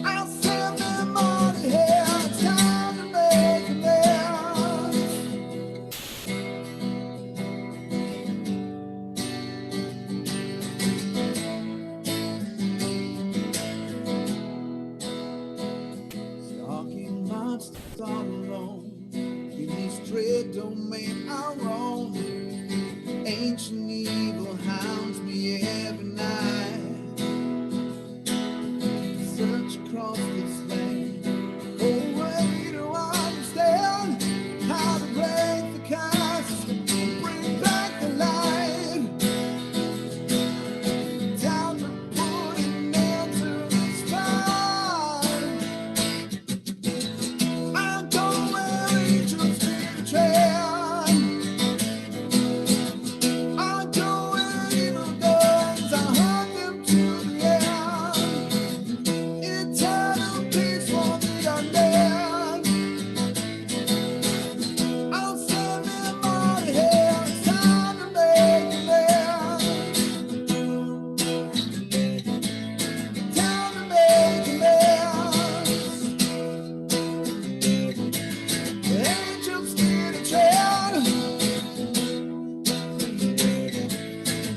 I'll send them all to hell. It's time to make amends. Stalking monsters all alone in this dread domain I roam. Ancient evil hounds me every night. Search across this land. Oh, ready to understand how to break the curse and bring back the light. Time to put an end to this fight. I'm going where angels fear to tread. I'm going evil guns. I hunt them to the end. Eternal peace for the undead. I'll send them all to hell. It's time to make amends. Time to make amends. The angels fear to tread.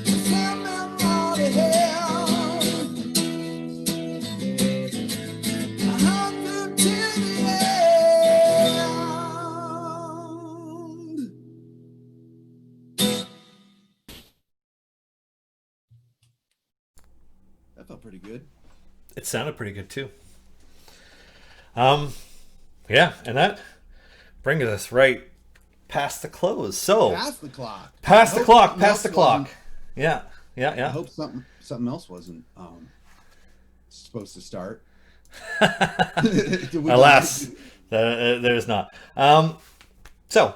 Send them all to hell. I hunt them to the end. That felt pretty good. It sounded pretty good too. Yeah, and that brings us right past the close. So Pass the clock. past I the hope clock, something past else the clock. wasn't- Yeah, yeah, I yeah. hope something else wasn't supposed to start. Did we- Alas, there's not. So,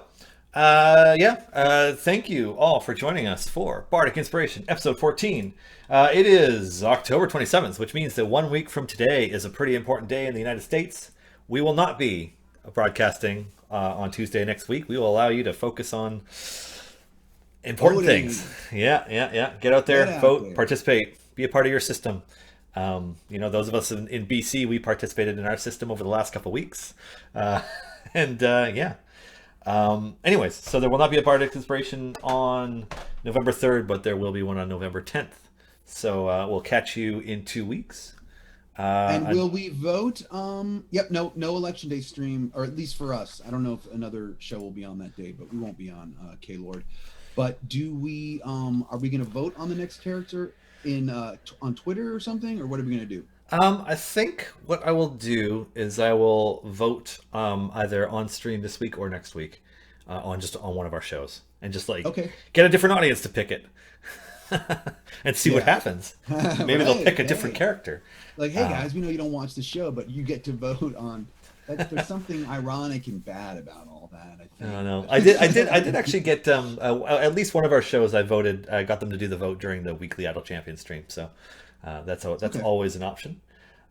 Thank you all for joining us for Bardic Inspiration, episode 14. It is October 27th, which means that 1 week from today is a pretty important day in the United States. We will not be broadcasting on Tuesday next week. We will allow you to focus on important Voting. things. Yeah. Get out there, Get out vote, there. participate, be a part of your system. Those of us in BC, we participated in our system over the last couple of weeks. And yeah. Anyways, so there will not be a Bardic Inspiration on November 3rd, but there will be one on November 10th. So we'll catch you in 2 weeks. And will we vote? Yep, no election day stream, or at least for us. I don't know if another show will be on that day, but we won't be on K-Lord. But do we? Are we going to vote on the next character in on Twitter or something, or what are we going to do? I think what I will do is I will vote either on stream this week or next week on one of our shows, and just Okay. get a different audience to pick it and see what Yeah. happens. Maybe they'll Right, pick a different hey. character. Like, hey guys, we know you don't watch the show, but you get to vote on. There's something ironic and bad about all that. I I think. don't know. I did actually get at least one of our shows. I got them to do the vote during the weekly Idle Champion stream. So that's Okay. always an option.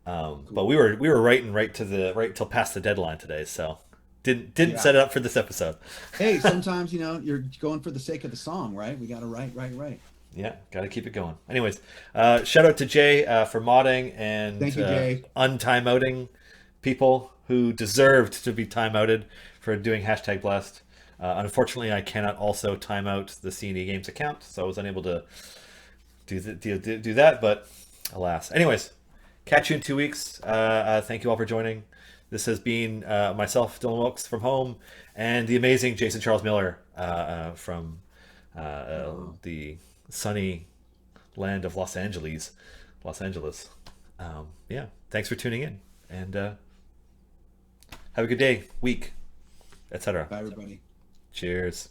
But we were writing right till past the deadline today, so didn't Yeah. set it up for this episode. Hey, sometimes you're going for the sake of the song, right? We got to write. Yeah, got to keep it going. Anyways, shout out to Jay for modding and Thank you, Jay. untimeouting people who deserved to be timeouted for doing #blessed. Unfortunately, I cannot also timeout the C&E Games account, so I was unable to do that. But alas, anyways, catch you in 2 weeks. Thank you all for joining. This has been myself, Dylan Wilks from home, and the amazing Jason Charles Miller from the sunny land of Los Angeles. Yeah, thanks for tuning in, and have a good day, week, etc. Bye, everybody. Cheers.